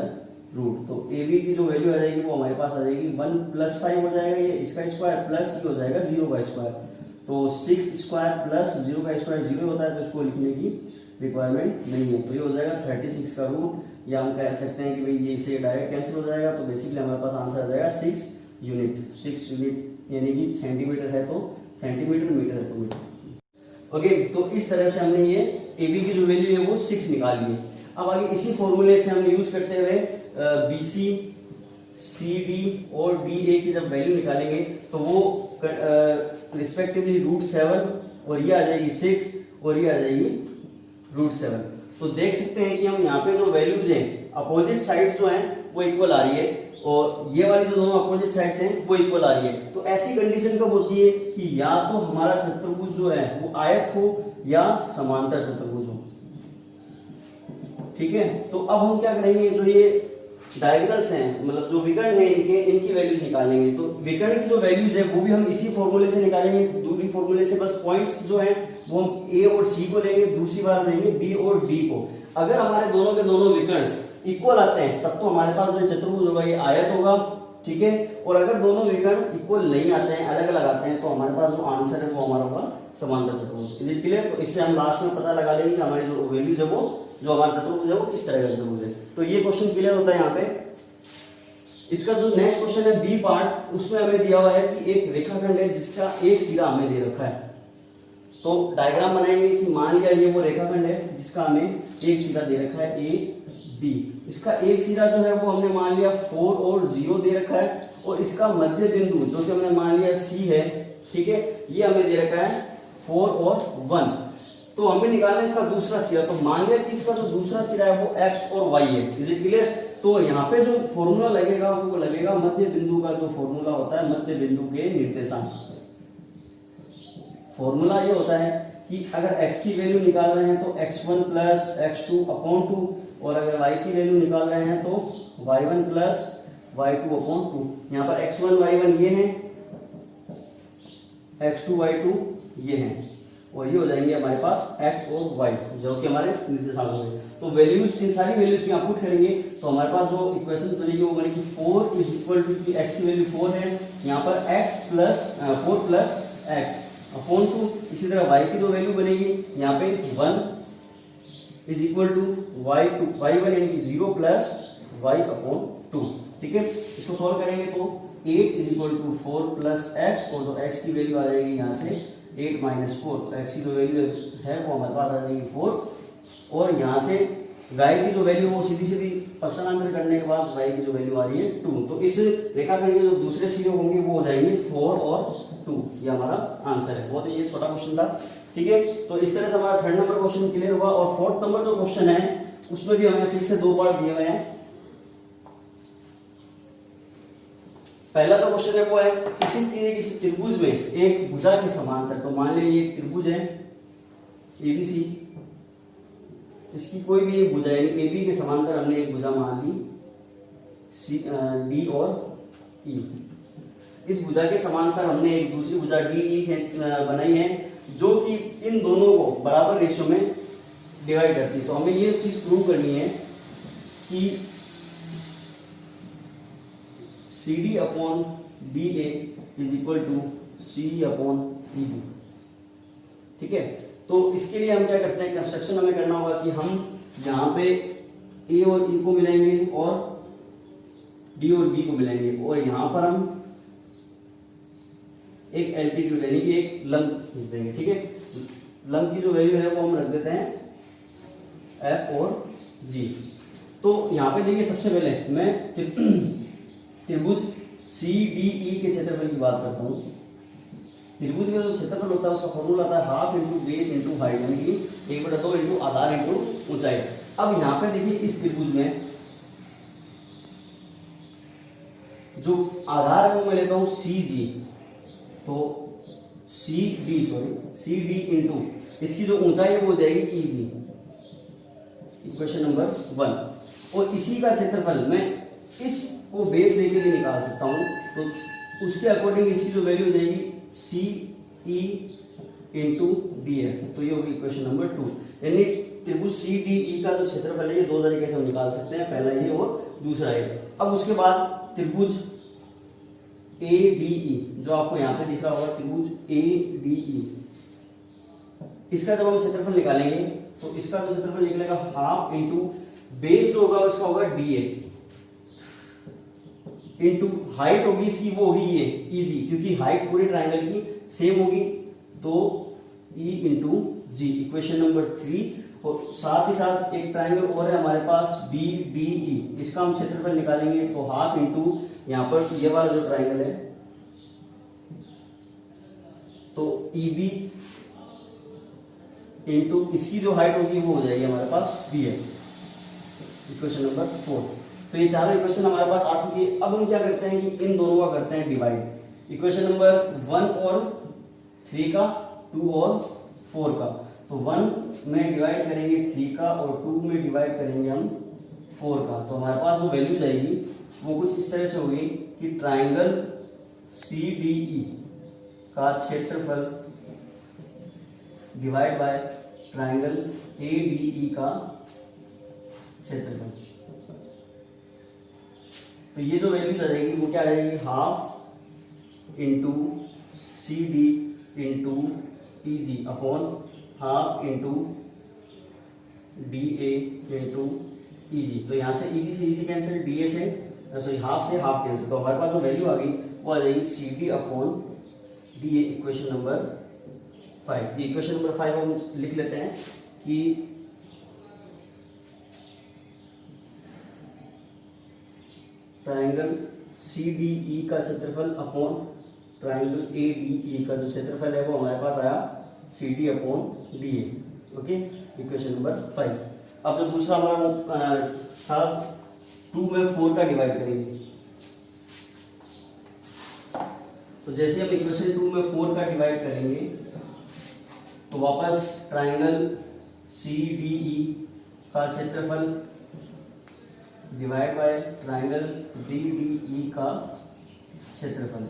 root. तो AB की जो वैल्यू आ जाएगी वो हमारे पास आ जाएगी 1 + 5 हो जाएगा ये इसका स्क्वायर प्लस ये हो जाएगा 0 का स्क्वायर। तो 6 स्क्वायर प्लस 0 का स्क्वायर 0 होता है, तो इसको लिखने की रिक्वायरमेंट नहीं है। तो ये हो जाएगा 36 का रूट, या हम कह सकते हैं कि भाई ये इसे डायरेक्ट कैंसिल हो जाएगा। तो बेसिकली हमारे पास आंसर आ जाएगा 6 यूनिट। 6 यूनिट यानी कि सेंटीमीटर है तो सेंटीमीटर, मीटर है तो मीटर। ओके, तो इस तरह से हमने ये AB की जो वैल्यू है वो 6 निकाल ली। अब आगे इसी फॉर्मूले से हम यूज करते हुए BC CD और DA की जब वैल्यू निकालेंगे तो वो रिस्पेक्टिवली √7 और ये आ जाएगी 6 और ये आ जाएगी √7। तो देख सकते हैं कि हम यहाँ पे जो वैल्यूज हैं अपोजिट साइड जो हैं वो इक्वल आ रही है, और ये वाली जो दोनों अपोजिट साइड्स हैं वो इक्वल आ रही है। तो ऐसी कंडीशन कब होती है कि या तो हमारा चतुर्भुज जो है वो आयत हो या समांतर चतुर्भुज हो। ठीक है, तो अब हम क्या करेंगे, जो ये डायगोनल्स हैं मतलब जो विकर्ण है इनकी वैल्यूज निकालेंगे। तो विकर्ण की जो वैल्यूज है वो भी हम इसी फॉर्मूले से निकालेंगे, दूसरी फॉर्मूले से। बस पॉइंट्स जो हैं वो हम ए और सी को लेंगे, दूसरी बार लेंगे बी और डी को। अगर हमारे दोनों के दोनों विकर्ण इक्वल आते हैं तब तो हमारे पास जो चतुर्भुज होगा ये आयत होगा। ठीक है, और अगर दोनों विकर्ण इक्वल नहीं आते हैं, अलग अलग आते हैं, तो हमारे पास जो आंसर है वो हमारा होगा समांतर चतुर्भुज। Is it clear? तो इससे हम लास्ट में पता लगा लेंगे कि हमारी जो वैल्यूज है वो जो हमारा चतुर्भुज है वो किस तरह का चतुर्भुज है। तो ये क्वेश्चन क्लियर होता है यहाँ पे। इसका जो नेक्स्ट क्वेश्चन है बी पार्ट, उसमें हमें दिया हुआ है कि एक रेखाखंड है जिसका एक सिरा हमें दे रखा है। तो डायग्राम बनाएंगे कि मान लिया ये वो रेखाखंड है जिसका हमें एक सिरा दे रखा है ए बी। इसका एक सिरा जो है वो हमने मान लिया 4 और 0 दे रखा है, और इसका मध्य बिंदु जो कि हमने मान लिया सी है। ठीक है, ये हमें दे रखा है 4 और 1। तो हमें निकालना है इसका दूसरा सिरा। तो मान लिया कि इसका जो दूसरा सिरा है वो x और y है। Is it clear? तो यहाँ पे जो फॉर्मूला लगेगा वो लगेगा मध्य बिंदु का जो फॉर्मूला होता है मध्य बिंदु के निर्देशांक। फॉर्मूला ये होता है कि अगर x की वैल्यू निकाल रहे हैं तो x1 प्लस x2 अपॉन 2, और अगर y की वैल्यू निकाल रहे हैं तो y1 प्लस y2 अपॉन 2। यहाँ पर x1 y1 ये हैं, x2 y2 ये हैं, और ये हो जाएंगे हमारे पास x और y जो कि हमारे निर्देशांक होंगे। तो वैल्यूज, इन सारी वैल्यूज की आप पुट करेंगे तो हमारे पास जो इक्वेशंस बनेगी वो बनेगी 4 इज इक्वल टू x की वैल्यू 4 है, यहाँ पर x plus 4 plus x upon 2। इसी तरह y की जो वैल्यू बनेगी यहाँ पे 1 इज इक्वल टू y1 यानी कि 0 प्लस y अपॉन 2। ठीक है, इसको सॉल्व करेंगे तो 8 is equal to 4 plus x, और जो x की वैल्यू आ जाएगी यहाँ से 8 माइनस 4। तो x की जो वैल्यू है वो हमारे पास आ जाएगी 4, और यहाँ से y की जो वैल्यू वो सीधी सीधी पक्षांतर करने के बाद y की जो वैल्यू आ रही है 2। तो इस रेखाखंड के जो दूसरे सिरे होंगे वो हो जाएंगे 4 और 2। ये हमारा आंसर है। बहुत ये छोटा क्वेश्चन था। ठीक है, तो इस तरह से हमारा थर्ड नंबर क्वेश्चन क्लियर हुआ। और फोर्थ नंबर जो क्वेश्चन है उसमें भी हमें फिर से 2 पार्ट दिए हुए हैं। पहला जो क्वेश्चन है वो है किसी त्रिभुज में एक भुजा के समांतर। तो मान लीजिए ये त्रिभुज है एबीसी, इसकी कोई भी एक भुजा यानी एबी के समांतर हमने एक भुजा मान ली डी और ई। इस भुजा के समांतर हमने एक दूसरी भुजा डी ई बनाई है जो कि इन दोनों को बराबर रेशियो में डिवाइड करती है। तो हमें ये चीज प्रूव करनी है कि C D upon D A is equal to C D upon E B. ठीक है, तो इसके लिए हम क्या करते हैं, कंस्ट्रक्शन हमें करना होगा कि हम यहाँ पे ए और ई को मिलाएंगे और डी और बी को मिलाएंगे, और यहाँ पर हम एक एल्टीट्यूड यानी कि एक लंब खींच देंगे। ठीक है, लंब की जो वैल्यू है वो हम रख देते हैं एफ और जी। तो यहाँ पे देखिए सबसे पहले मैं त्रिभुज सी डी ई के क्षेत्रफल की बात करता हूँ। त्रिभुज का जो क्षेत्रफल होता है उसका फॉर्मूला आता है half into base into height, यानी कि 1/2 इंटू आधार इंटू ऊंचाई। अब यहाँ पे देखिए इस त्रिभुज में जो आधार है वो मैं लेता हूँ सी जी, तो सी डी इंटू इसकी जो ऊंचाई है वो हो जाएगी ई जी, इक्वेशन नंबर 1। और इसी का क्षेत्रफल मैं इसको बेस लेके भी निकाल सकता हूँ, तो उसके अकॉर्डिंग इसकी जो वैल्यू हो जाएगी सी ई इंटू डी एफ। तो ये होगी इक्वेशन नंबर 2। यानी त्रिभुज सी डी ई का जो क्षेत्रफल है ये 2 तरीके से हम निकाल सकते हैं, पहला ये और दूसरा ये। अब उसके बाद त्रिभुज ए डी ई जो आपको यहाँ पे दिख रहा होगा, त्रिभुज ए डी ई, इसका जब हम क्षेत्रफल निकालेंगे तो इसका जो क्षेत्रफल निकलेगा हाफ इंटू बेस जो होगा उसका होगा डी ए इंटू हाइट होगी इसकी वो होगी ये ई जी, क्योंकि हाइट पूरी ट्राइंगल की सेम होगी, तो ई इंटू जी, इक्वेशन नंबर 3। और साथ ही साथ एक ट्राइंगल और है हमारे पास बी डी ई, इसका हम क्षेत्रफल निकालेंगे तो हाफ इंटू यहाँ पर ये वाला जो ट्राइंगल है तो ई बी इंटू इसकी जो हाइट होगी वो हो जाएगी हमारे पास बी है, इक्वेशन नंबर 4। तो ये चारों इक्वेशन हमारे पास आ चुकी है। अब हम क्या करते हैं कि इन दोनों का करते हैं डिवाइड। इक्वेशन नंबर 1 और 3 का, 2 और 4 का। तो 1 में डिवाइड करेंगे 3 का और 2 में डिवाइड करेंगे हम 4 का। तो हमारे पास जो वैल्यूज आएगी वो कुछ इस तरह से होगी कि ट्राइंगल CDE का क्षेत्रफल डिवाइड बाय ट्राइंगल ADE का क्षेत्रफल। तो ये जो वैल्यूज आ जाएगी वो क्या आ जाएगी, half into CD into EG upon half into DA into EG। तो यहाँ से EG से EG कैंसिल, DA से सॉरी हाफ से हाफ कैंसिल। तो हमारे पास जो वैल्यू आ गई वो आ जाएगी CD upon DA, equation number 5। ये इक्वेशन नंबर 5 हम लिख लेते हैं कि ट्राइंगल CDE का क्षेत्रफल अपॉन ट्राइंगल ADE का जो क्षेत्रफल है वो हमारे पास आया CD upon DA। Okay, equation number 5। अब जो दूसरा हमारा था 2 में 4 का डिवाइड करेंगे। तो जैसे हम इक्वेशन 2 में 4 का डिवाइड करेंगे तो वापस ट्राइंगल CDE का क्षेत्रफल डिवाइड बाय ट्राइंगल DDE का क्षेत्रफल।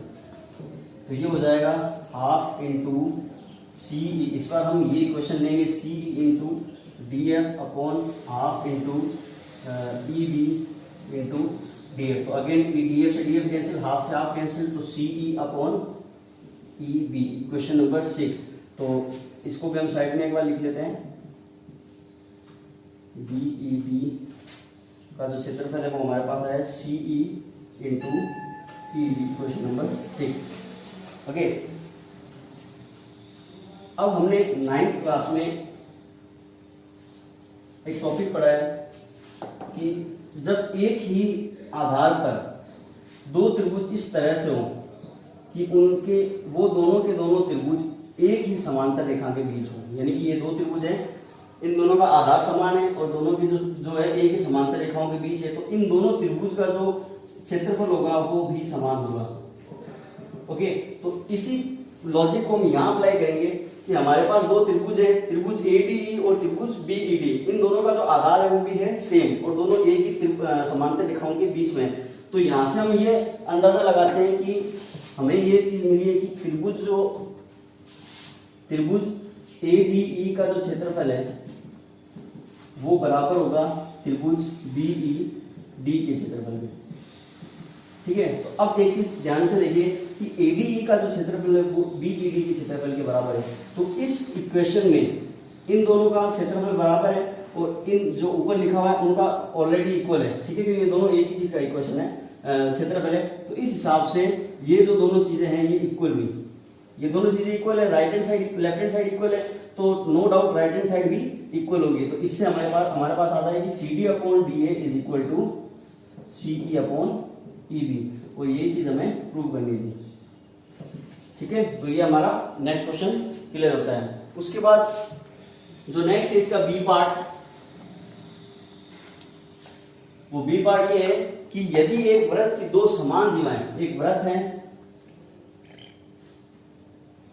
तो ये हो जाएगा हाफ इंटू CE। इस बार हम ये इक्वेशन लेंगे CE into DF upon half into EB into DF। तो अगेन DF से DF कैंसिल, हाफ से हाफ कैंसिल, तो CE upon EB, equation number 6। तो इसको भी हम साइड में एक बार लिख लेते हैं। DEB का जो क्षेत्रफल है वो हमारे पास आया CE into EB, question number 6। Okay, अब हमने 9th क्लास में एक टॉपिक पढ़ा है कि जब एक ही आधार पर दो त्रिभुज इस तरह से हो कि उनके वो दोनों के दोनों त्रिभुज एक ही समांतर रेखा के बीच हो, यानी कि ये दो त्रिभुज हैं, इन दोनों का आधार समान है और दोनों की जो है एक ही समांतर रेखाओं के बीच है, तो इन दोनों त्रिभुज का जो क्षेत्रफल होगा वो भी समान होगा। ओके, तो इसी लॉजिक को हम यहाँ अप्लाई करेंगे कि हमारे पास दो त्रिभुज है, त्रिभुज ADE और त्रिभुज BED। इन दोनों का जो आधार है वो भी है सेम और दोनों एक ही समांतर रेखाओं के बीच में। तो यहाँ से हम ये अंदाजा लगाते हैं कि हमें ये चीज मिली है कि त्रिभुज ADE का जो क्षेत्रफल है वो बराबर होगा त्रिभुज BED के क्षेत्रफल के। ठीक है, तो अब एक चीज ध्यान से देखिए कि ADE का जो क्षेत्रफल है वो BED के क्षेत्रफल के बराबर है। तो इस इक्वेशन में इन दोनों का क्षेत्रफल बराबर है और इन जो ऊपर लिखा हुआ है उनका ऑलरेडी इक्वल है। ठीक है, क्योंकि ये दोनों एक ही चीज का इक्वेशन है, क्षेत्रफल है। तो इस हिसाब से ये जो दोनों चीजें हैं ये इक्वल हुई, ये दोनों चीजें इक्वल है, right hand side left hand side equal है, तो no doubt right hand side भी इक्वल होगी। तो इससे हमारे पास आता है कि CD upon DA is equal to CE upon EB, और यही चीज हमें प्रूव करनी थी। ठीक है, तो ये हमारा नेक्स्ट क्वेश्चन क्लियर होता है। उसके बाद जो नेक्स्ट है इसका बी पार्ट, वो बी पार्ट ये है कि यदि एक वृत्त की दो समान जीवाएं, एक वृत्त है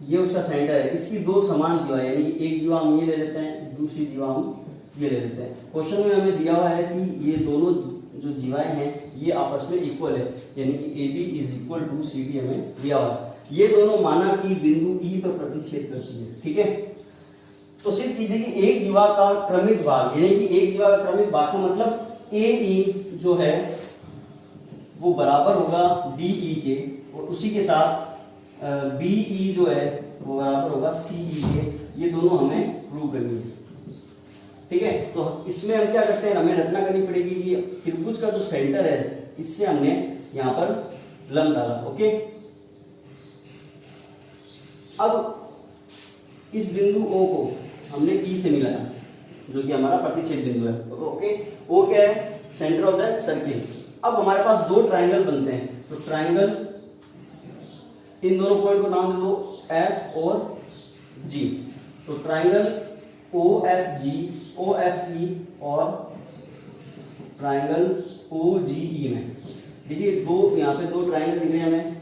ये उसका सेंटर है, इसकी दो समान जीवा यानी कि एक जीवा हम ये ले लेते हैं, दूसरी जीवा हम ये ले लेते हैं। क्वेश्चन में हमें दिया हुआ है कि ये दोनों जो जीवाएं हैं ये आपस में इक्वल है, यानी कि AB is equal to CD हमें दिया हुआ है। ये दोनों माना कि बिंदु E पर प्रतिच्छेद करती है। ठीक है, तो सिर्फ कीजिए कि एक जीवा का क्रमिक भाग, यानी कि एक जीवा का क्रमिक भाग का मतलब AE जो है वो बराबर होगा DE के, और उसी के साथ BE जो है वो बराबर होगा CE के। ये दोनों हमें प्रूव करनी है। ठीक है, तो इसमें हम क्या करते हैं, हमें रचना करनी पड़ेगी कि त्रिभुज का जो सेंटर है इससे हमने यहाँ पर लंब डाला। ओके, अब इस बिंदु O को हमने E से मिलाया जो कि हमारा प्रतिच्छेद बिंदु है। तो ओके, O क्या है, सेंटर ऑफ द सर्किल। अब हमारे पास दो ट्राइंगल बनते हैं, तो ट्राइंगल, इन दोनों पॉइंट को नाम दे दो F और G। तो ट्राइंगल OFG, OFE और ट्राइंगल OGE में। देखिए दो यहाँ पे दो ट्राइंगल दिख रहे हैं हमें।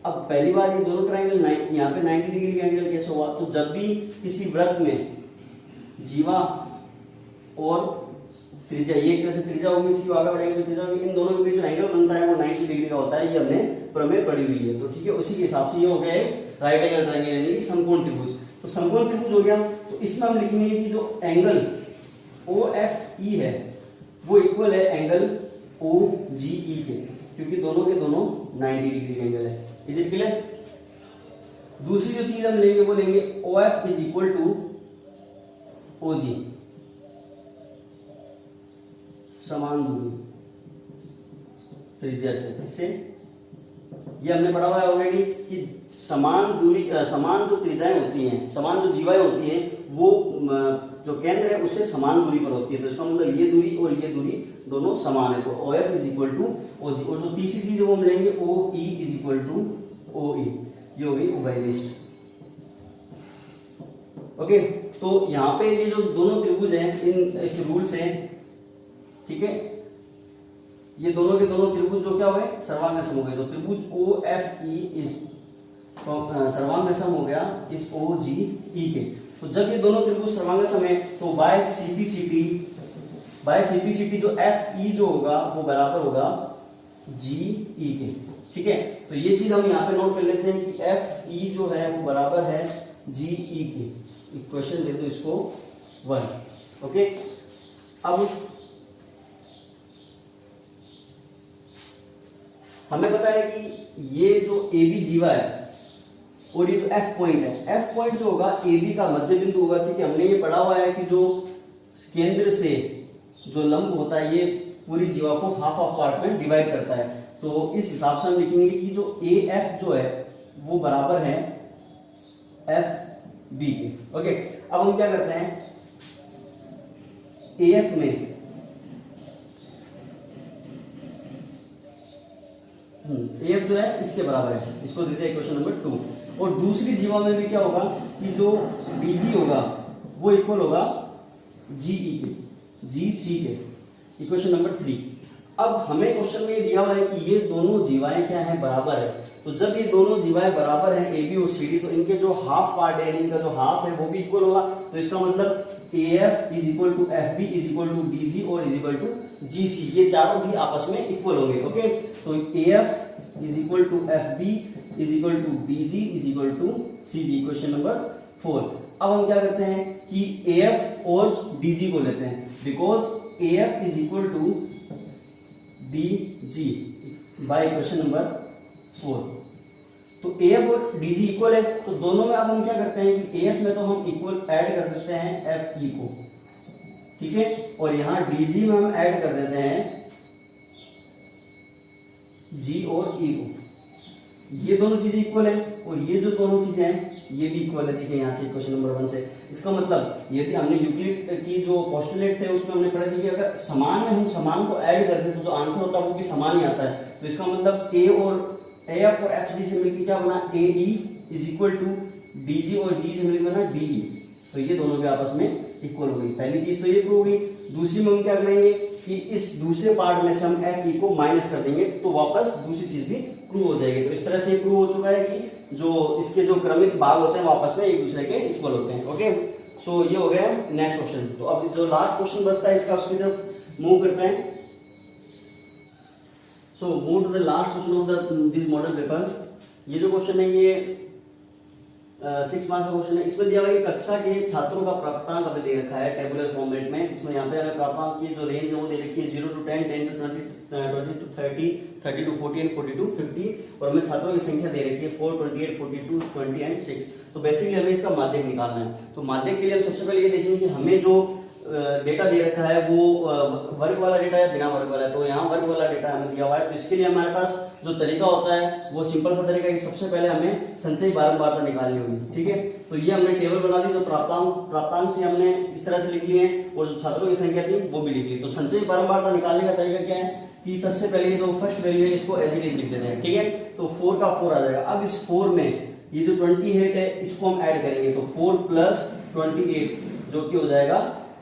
अब पहली बार ये दोनों ट्राइंगल यहाँ पे 90 डिग्री का एंगल कैसे हुआ? तो जब भी किसी वृत्त में जीवा और त्रिज्या, ये एक तरह से त्रिज्या होगी, इसकी आगे बढ़ेंगे तो त्रिज्या होगी, इन दोनों के बीच जो एंगल बनता है वो 90 डिग्री का होता है। ये हमने प्रमेय पढ़ी हुई है। तो ठीक है, उसी के हिसाब से ये हो गया है राइट एंगल ट्राइंगल यानी समकोण त्रिभुज। तो समकोण त्रिभुज हो गया। तो इसमें हम लिखेंगे कि जो एंगल OFE है वो इक्वल है एंगल OGE के, क्योंकि दोनों के दोनों 90 डिग्री के एंगल है। Is it clear? दूसरी जो चीज हम लेंगे वो लेंगे OF is equal to OG, समान दूरी त्रिज्या से। किससे? ये हमने पढ़ा हुआ है ऑलरेडी कि समान दूरी, समान जो त्रिज्याएं होती हैं, समान जो जीवाएं होती हैं, वो जो केंद्र है उससे समान दूरी पर होती है। तो इसका मतलब ये दूरी और ये दूरी दोनों समान है। तो OF is equal to OG। और जो तीसरी चीज वो हम लेंगे OE is equal to OE। ये हो गई उभयनिष्ठ। ओके, तो यहाँ पे ये जो दोनों त्रिभुज हैं, इस रूल से, ठीक है, ये दोनों के दोनों त्रिभुज जो क्या हुए? सर्वांग सम हो गए। तो त्रिभुज OFE इज सर्वांग सम हो गया इस OGE के। तो जब ये दोनों त्रिभुज सर्वांग सम है तो बाय CPCT जो FE जो होगा वो बराबर होगा GE के। ठीक है, तो ये चीज हम यहाँ पे नोट कर लेते हैं कि FE जो है वो बराबर है GE के। इक्वेशन दे दो इसको 1। ओके, अब हमें पता है कि ये जो AB जीवा है और ये जो F पॉइंट है, F पॉइंट जो होगा AB का मध्य बिंदु होगा, क्योंकि हमने ये पढ़ा हुआ है कि जो केंद्र से जो लंब होता है ये पूरी जीवा को हाफ ऑफ पार्ट में डिवाइड करता है। तो इस हिसाब से हम लिखेंगे कि जो AF जो है वो बराबर है FB के। ओके, अब हम क्या करते हैं, AF में AF जो है इसके बराबर है, इसको देते हैं इक्वेशन नंबर 2। और दूसरी जीवा में भी क्या होगा कि जो BG होगा वो इक्वल होगा GE के, GC के, इक्वेशन नंबर 3। अब हमें क्वेश्चन में ये दिया हुआ है कि ये दोनों जीवाएं क्या हैं? बराबर है। तो जब ये दोनों जीवाएं बराबर हैं AB और CD, तो इनके जो हाफ पार्ट है, इनका जो हाफ है वो भी इक्वल होगा। तो इसका मतलब AF is equal to FB is equal to DG और इज इक्वल टू GC, ये चारों भी आपस में इक्वल होंगे। ओके, तो AF is equal to FB is equal to DG is equal to CG, equation number 4। अब हम क्या करते हैं कि AF और DG को लेते हैं, because AF is equal to DG by equation number 4। तो AF और DG इक्वल है, तो दोनों में अब हम क्या करते हैं कि AF में तो हम इक्वल ऐड कर देते हैं FE को, ठीक है, और यहाँ DG में हम ऐड कर देते हैं G और E को। ये दोनों चीजें इक्वल है और ये जो दोनों चीजें हैं ये भी इक्वल है। देखिए यहाँ से इक्वेशन नंबर 1 से, इसका मतलब यदि हमने यूक्लिड की जो पोस्टुलेट थे उसमें हमने पढ़ा था कि अगर समान में हम समान को ऐड कर दें तो जो आंसर होता है वो भी समान ही आता है। तो इसका मतलब AF और FD से मिलकर क्या बना? AE is equal to DG और G से मिलकर बना DE। तो ये दोनों भी आपस में इक्वल हो गई। पहली चीज तो ये प्रूव हुई। दूसरी में हम क्या करेंगे कि इस दूसरे पार्ट में से हम FE को माइनस कर देंगे तो वापस दूसरी चीज भी प्रूव हो जाएगी। तो इस तरह से प्रूव हो चुका है कि जो इसके जो क्रमिक भाग होते हैं आपस में एक दूसरे के इक्वल होते हैं। ओके, सो ये हो गया नेक्स्ट क्वेश्चन। तो अब जो लास्ट क्वेश्चन बचता है इसका उसकी तरफ मूव करते हैं। So move to the last question of this model paper. ये जो क्वेश्चन है ये 6 मार्क्स का क्वेश्चन है। इसमें दिया हुआ है कक्षा के छात्रों का प्राप्तांक अभी दे रखा है टेबुलर फॉर्मेट में, जिसमें यहाँ पे हमें प्राप्तांक की जो रेंज है वो दे रखी है 0 to 10, 10 to 20, 20 to 30, 30 to 40 and 40 to 50, और हमें छात्रों की संख्या दे रखी है 4, 28, 42, 20 and 6। तो बेसिकली हमें इसका माध्यक निकालना है। तो माध्यक के लिए हम सबसे पहले ये देखेंगे कि हमें जो डेटा दे रखा है वो वर्ग वाला डेटा है बिना वर्ग वाला है। तो यहाँ वर्ग वाला डेटा हमें दिया हुआ है। तो इसके लिए हमारे पास जो तरीका होता है वो सिंपल सा तरीका है कि सबसे पहले हमें संचयी बारंबारता निकालनी होगी। ठीक है, तो ये हमने टेबल बना दी। जो प्राप्तांक थी हमने इस तरह से लिख लिए हैं और जो छात्रों की संख्या थी वो भी लिख ली। तो संचयी बारंबारता निकालने का तरीका क्या है कि सबसे पहले जो फर्स्ट वैल्यू है इसको एज इट इज लिख देते हैं। ठीक है, तो 4 का 4 आ जाएगा। अब इस 4 में ये जो 28 है इसको हम ऐड करेंगे, तो 4 + 28 जो कि हो जाएगा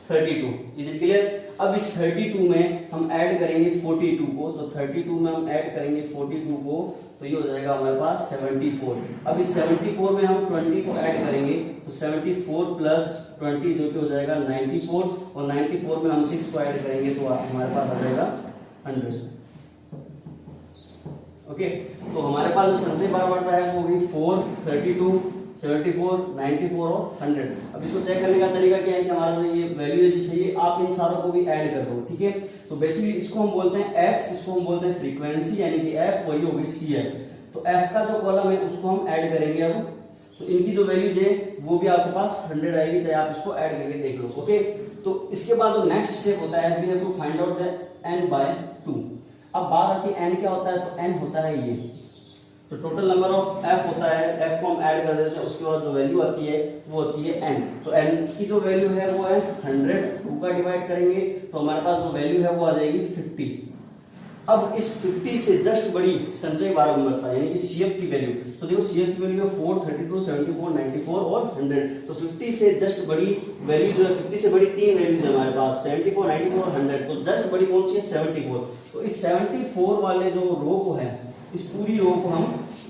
32। Is it clear? अब इस 32 में हम ऐड करेंगे 42 को, तो 32 में हम ऐड करेंगे 42 को, तो ये हो जाएगा हमारे पास 74। अब इस 74 में हम 20 को ऐड करेंगे, तो 74 प्लस 20 जो कि हो जाएगा 94, और 94 में हम 6 को ऐड करेंगे तो हमारे पास आ जाएगा 100। ओके, तो हमारे पास जो संचय बारंबारता है वो होगी 4, 32, 74, 94 और 100। अब इसको चेक करने का तरीका क्या है कि हमारा ये वैल्यू ऐसी चाहिए, आप इन सारों को भी ऐड कर दो, ठीक है। तो बेसिकली इसको हम बोलते हैं x, इसको हम बोलते हैं फ्रीक्वेंसी यानी कि f, वही होगी CF। तो f का जो कॉलम है उसको हम ऐड करेंगे अब, तो इनकी जो वैल्यूज है वो भी आपके पास 100 आएगी, चाहे आप इसको ऐड करके देख लो। ओके, तो इसके बाद जो नेक्स्ट स्टेप होता है, we have to find out the n/2। अब बात आती है n क्या होता है, तो n होता है ये, तो टोटल नंबर ऑफ f होता है, f को हम ऐड कर देते हैं, उसके बाद जो वैल्यू आती है वो होती है n। तो n की जो वैल्यू है वो है 100, 2 का डिवाइड करेंगे तो हमारे पास जो वैल्यू है वो आ जाएगी 50। अब इस 50 से जस्ट बड़ी संचय बारंबारता यानी कि CF की वैल्यू, तो देखो CF की वैल्यू है 4, 32, 74, 94 और 100। तो 50 से जस्ट बड़ी वैल्यू जो है, 50 से बड़ी तीन वैल्यूज है हमारे पास, 74, 94 और 100। तो जस्ट बड़ी कौन सी है, 74। तो इस 74 वाले जो रो को है, इस पूरी रो को हम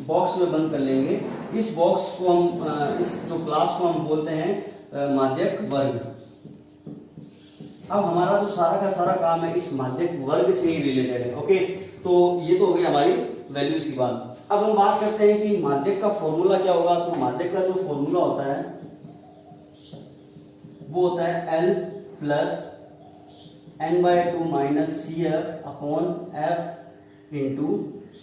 बॉक्स में बंद कर लेंगे। इस बॉक्स को हम इस जो क्लास को हम बोलते हैं माध्यक वर्ग। अब हमारा जो सारा का सारा काम है इस माध्यक वर्ग से ही रिलेटेड है। ओके, तो ये तो हो गई हमारी वैल्यूज की बात। अब हम बात करते हैं कि माध्यक का फॉर्मूला क्या होगा। तो माध्यक का जो फॉर्मूला होता है वो होता है L plus n/2 minus CF upon F into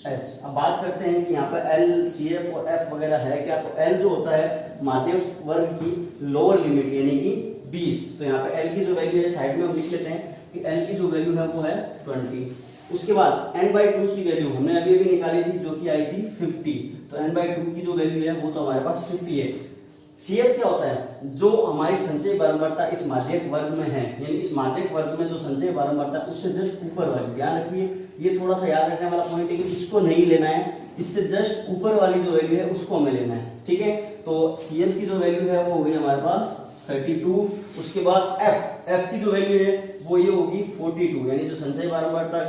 H। अब बात करते हैं कि यहाँ पर L, CF और F वगैरह है क्या। तो L जो होता है माध्यक वर्ग की लोअर लिमिट यानी कि 20। तो यहाँ पे L की जो वैल्यू है साइड में हम लिख लेते हैं कि L की जो वैल्यू है वो है 20। उसके बाद n/2 की वैल्यू हमने अभी अभी निकाली थी जो कि आई थी 50। तो n/2 की जो वैल्यू है वो तो हमारे पास 50 है। CF क्या होता है, जो हमारी संचय बारंबारता इस माध्यक वर्ग में है, यानी इस माध्यक वर्ग में जो संचय बारंबारता उससे जस्ट ऊपर वाली, ध्यान रखिए ये थोड़ा सा याद रखने वाला पॉइंट है कि इसको नहीं लेना है, इससे जस्ट ऊपर वाली जो वैल्यू है उसको हमें लेना है, ठीक है। तो CF की जो वैल्यू है वो होगी हमारे पास 32। उसके बाद F की जो वैल्यू है वो ये होगी 42, यानी जो संचय बारंबारता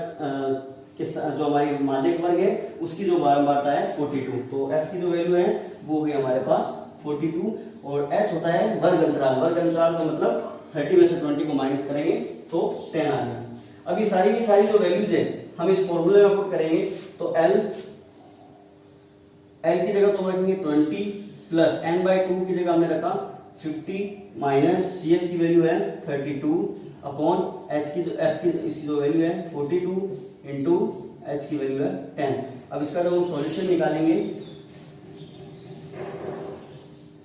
जो हमारी माध्यक वर्ग है उसकी जो बारंबारता है 42। तो F की जो वैल्यू है वो होगी हमारे पास 42। और H होता है वर्ग अंतराल। वर्ग अंतराल का मतलब 30 में से 20 को माइनस करेंगे तो 10 आ गया। अब ये सारी की सारी जो वैल्यूज है हम इस फॉर्मूले में पुट करेंगे। तो L की जगह तो हम रखेंगे 20 प्लस n/2 की जगह हमने रखा 50 माइनस CF की वैल्यू है 32 अपॉन H की जो F की इसकी जो वैल्यू है 42 इंटू H की वैल्यू है 10। अब इसका जब हम सॉल्यूशन निकालेंगे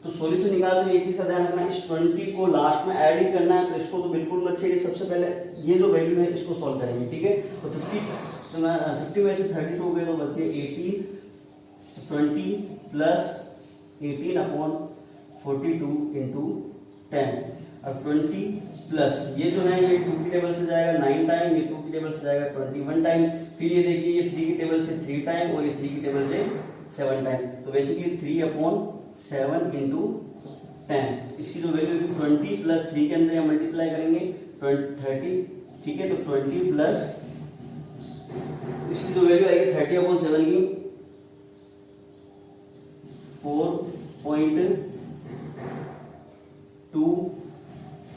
तो सॉल्यूशन निकालते हैं एक चीज का ध्यान रखना, इस 20 को लास्ट में ऐड ही करना है। तो इसको तो बिल्कुल मत छेड़िए, सबसे पहले ये जो वैल्यू है इसको सॉल्व करेंगे, ठीक है। तो 50 में से 32 हो गए तो बच गए 18, 20 प्लस 18 अपॉन 42 इंटू 10। अब 20 प्लस ये जो है ये 2 की टेबल से जाएगा 9 टाइम, ये 2 की टेबल से जाएगा 21 टाइम, फिर ये देखिए ये 3 की टेबल से 3 टाइम और ये 3 की टेबल से 7 टाइम। तो बेसिकली 3 अपॉन 7 इंटू 10। इसकी जो वैल्यू होगी 20 प्लस 3 के अंदर हम मल्टीप्लाई करेंगे 30, ठीक है। तो 20 प्लस इसकी जो वैल्यू आएगी 30 अपॉन 7 की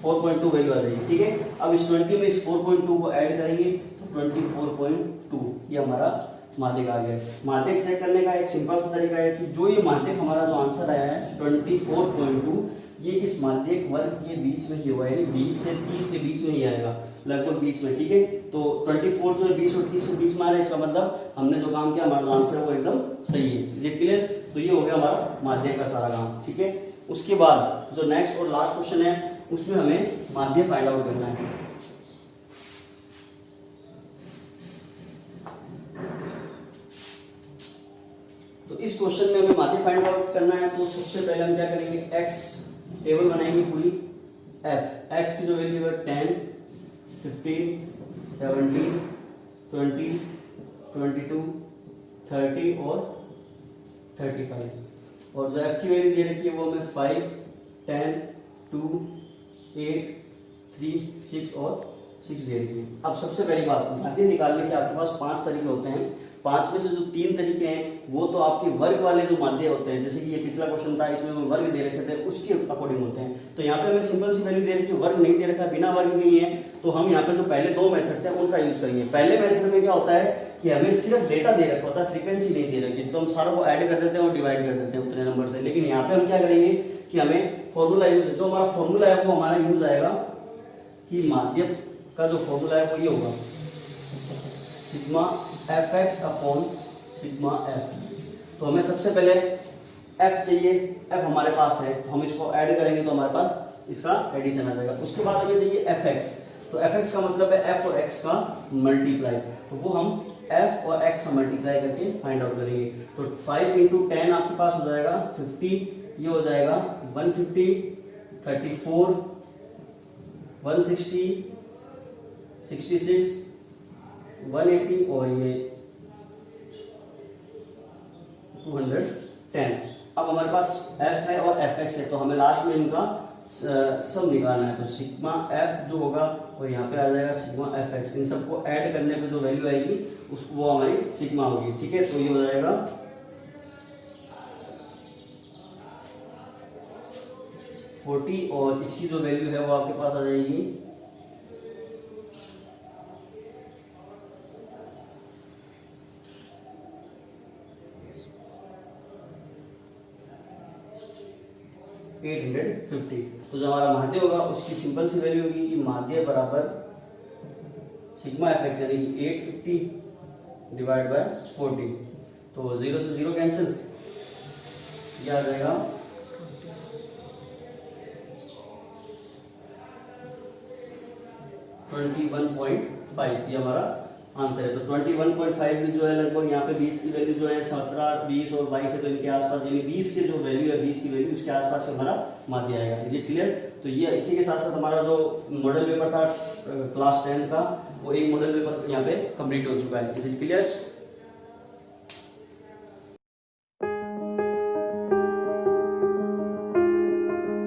4.2 वैल्यू आ जाएगी, ठीक है। अब इस 20 में इस 4.2 को ऐड करेंगे तो 24.2 ये हमारा माध्यक आ गया। माध्यक चेक करने का एक सिंपल सा तरीका है कि जो ये माध्यक हमारा जो आंसर आया है 24.2 ये इस माध्यक वर्ग के बीच में ही होगा, यानी 20 से 30 के बीच में ही आएगा, लगभग बीच में, ठीक है। तो 24 जो है 20 और 30 के बीच में आ रहा है, इसका मतलब हमने जो काम किया हमारा आंसर वो एकदम सही है। Is it clear? तो ये हो गया हमारा माध्यक का सारा काम, ठीक है। उसके बाद जो नेक्स्ट और लास्ट क्वेश्चन है उसमें हमें माध्य फाइंड आउट करना है। तो इस क्वेश्चन में हमें माध्य फाइंड आउट करना है। तो सबसे पहले हम क्या करेंगे, एक्स टेबल बनाएंगे पूरी। एफ एक्स की जो वैल्यू है 10, 15, 17, 20, 22, 30 और 35। और जो एफ की वैल्यू दे रखी है वो हमें 5, 10, 2, 8, 3, 6 और 6 दे रही है। अब सबसे पहली बात, माध्य निकालने के आपके पास 5 तरीके होते हैं। 5 में से जो 3 तरीके हैं वो तो आपके वर्ग वाले जो माध्य होते हैं, जैसे कि ये पिछला क्वेश्चन था, इसमें वो वर्ग दे रखे थे, उसके अकॉर्डिंग होते हैं। तो यहाँ पे हमें सिंपल सी वैल्यू दे रखी है, वर्ग नहीं दे रखा, बिना वर्ग नहीं है, तो हम यहाँ पे जो पहले 2 मेथड थे उनका यूज करेंगे। पहले मेथड में क्या होता है कि हमें सिर्फ डेटा दे रखा होता है, फ्रीक्वेंसी नहीं दे रखी, तो हम सारों को ऐड कर देते हैं और डिवाइड कर देते हैं उतने नंबर से। लेकिन यहाँ पे हम क्या करेंगे कि हमें फॉर्मूला यूज, जो हमारा फॉर्मूला है वो हमारा यूज आएगा कि माध्य का जो फॉर्मूला है वो ये होगा sigma fx upon sigma f। तो हमें सबसे पहले f चाहिए, f हमारे पास है तो हम इसको ऐड करेंगे तो हमारे पास इसका एडिशन आ जाएगा। उसके बाद हमें चाहिए fx, तो fx का मतलब है f और x का मल्टीप्लाई, तो वो हम f और x का मल्टीप्लाई करके फाइंड आउट करेंगे। तो 5 × 10 आपके पास हो जाएगा 50, ये हो जाएगा 150, 34, 160, 66, 180 और ये 210। अब हमारे पास f है और fx है, तो हमें लास्ट में इनका सब निकालना है। तो सिग्मा f जो होगा और यहाँ पे आ जाएगा सिग्मा fx, इन सबको ऐड करने पे जो वैल्यू आएगी उसको वो हमारी सिग्मा होगी। ठीक है, तो ये हो जाएगा 40 और इसकी जो वैल्यू है वो आपके पास आ जाएगी 850। तो जो हमारा माध्य होगा उसकी सिंपल सी वैल्यू होगी कि माध्य बराबर सिग्मा fx यानी कि 850 डिवाइड बाय 40। तो 0 से 0 कैंसिल, यह आ जाएगा 21.5, ये हमारा आंसर है। तो 21.5 भी जो है लगभग यहाँ पे 20 की वैल्यू जो है 17, 20 और 22 है, तो इनके आसपास यानी 20 के जो वैल्यू है 20 की वैल्यू उसके आसपास हमारा माध्य आएगा। Is it clear? तो ये इसी के साथ साथ हमारा जो मॉडल पेपर था क्लास 10 का वो एक मॉडल पेपर यहाँ पे कंप्लीट हो चुका है। Is it clear?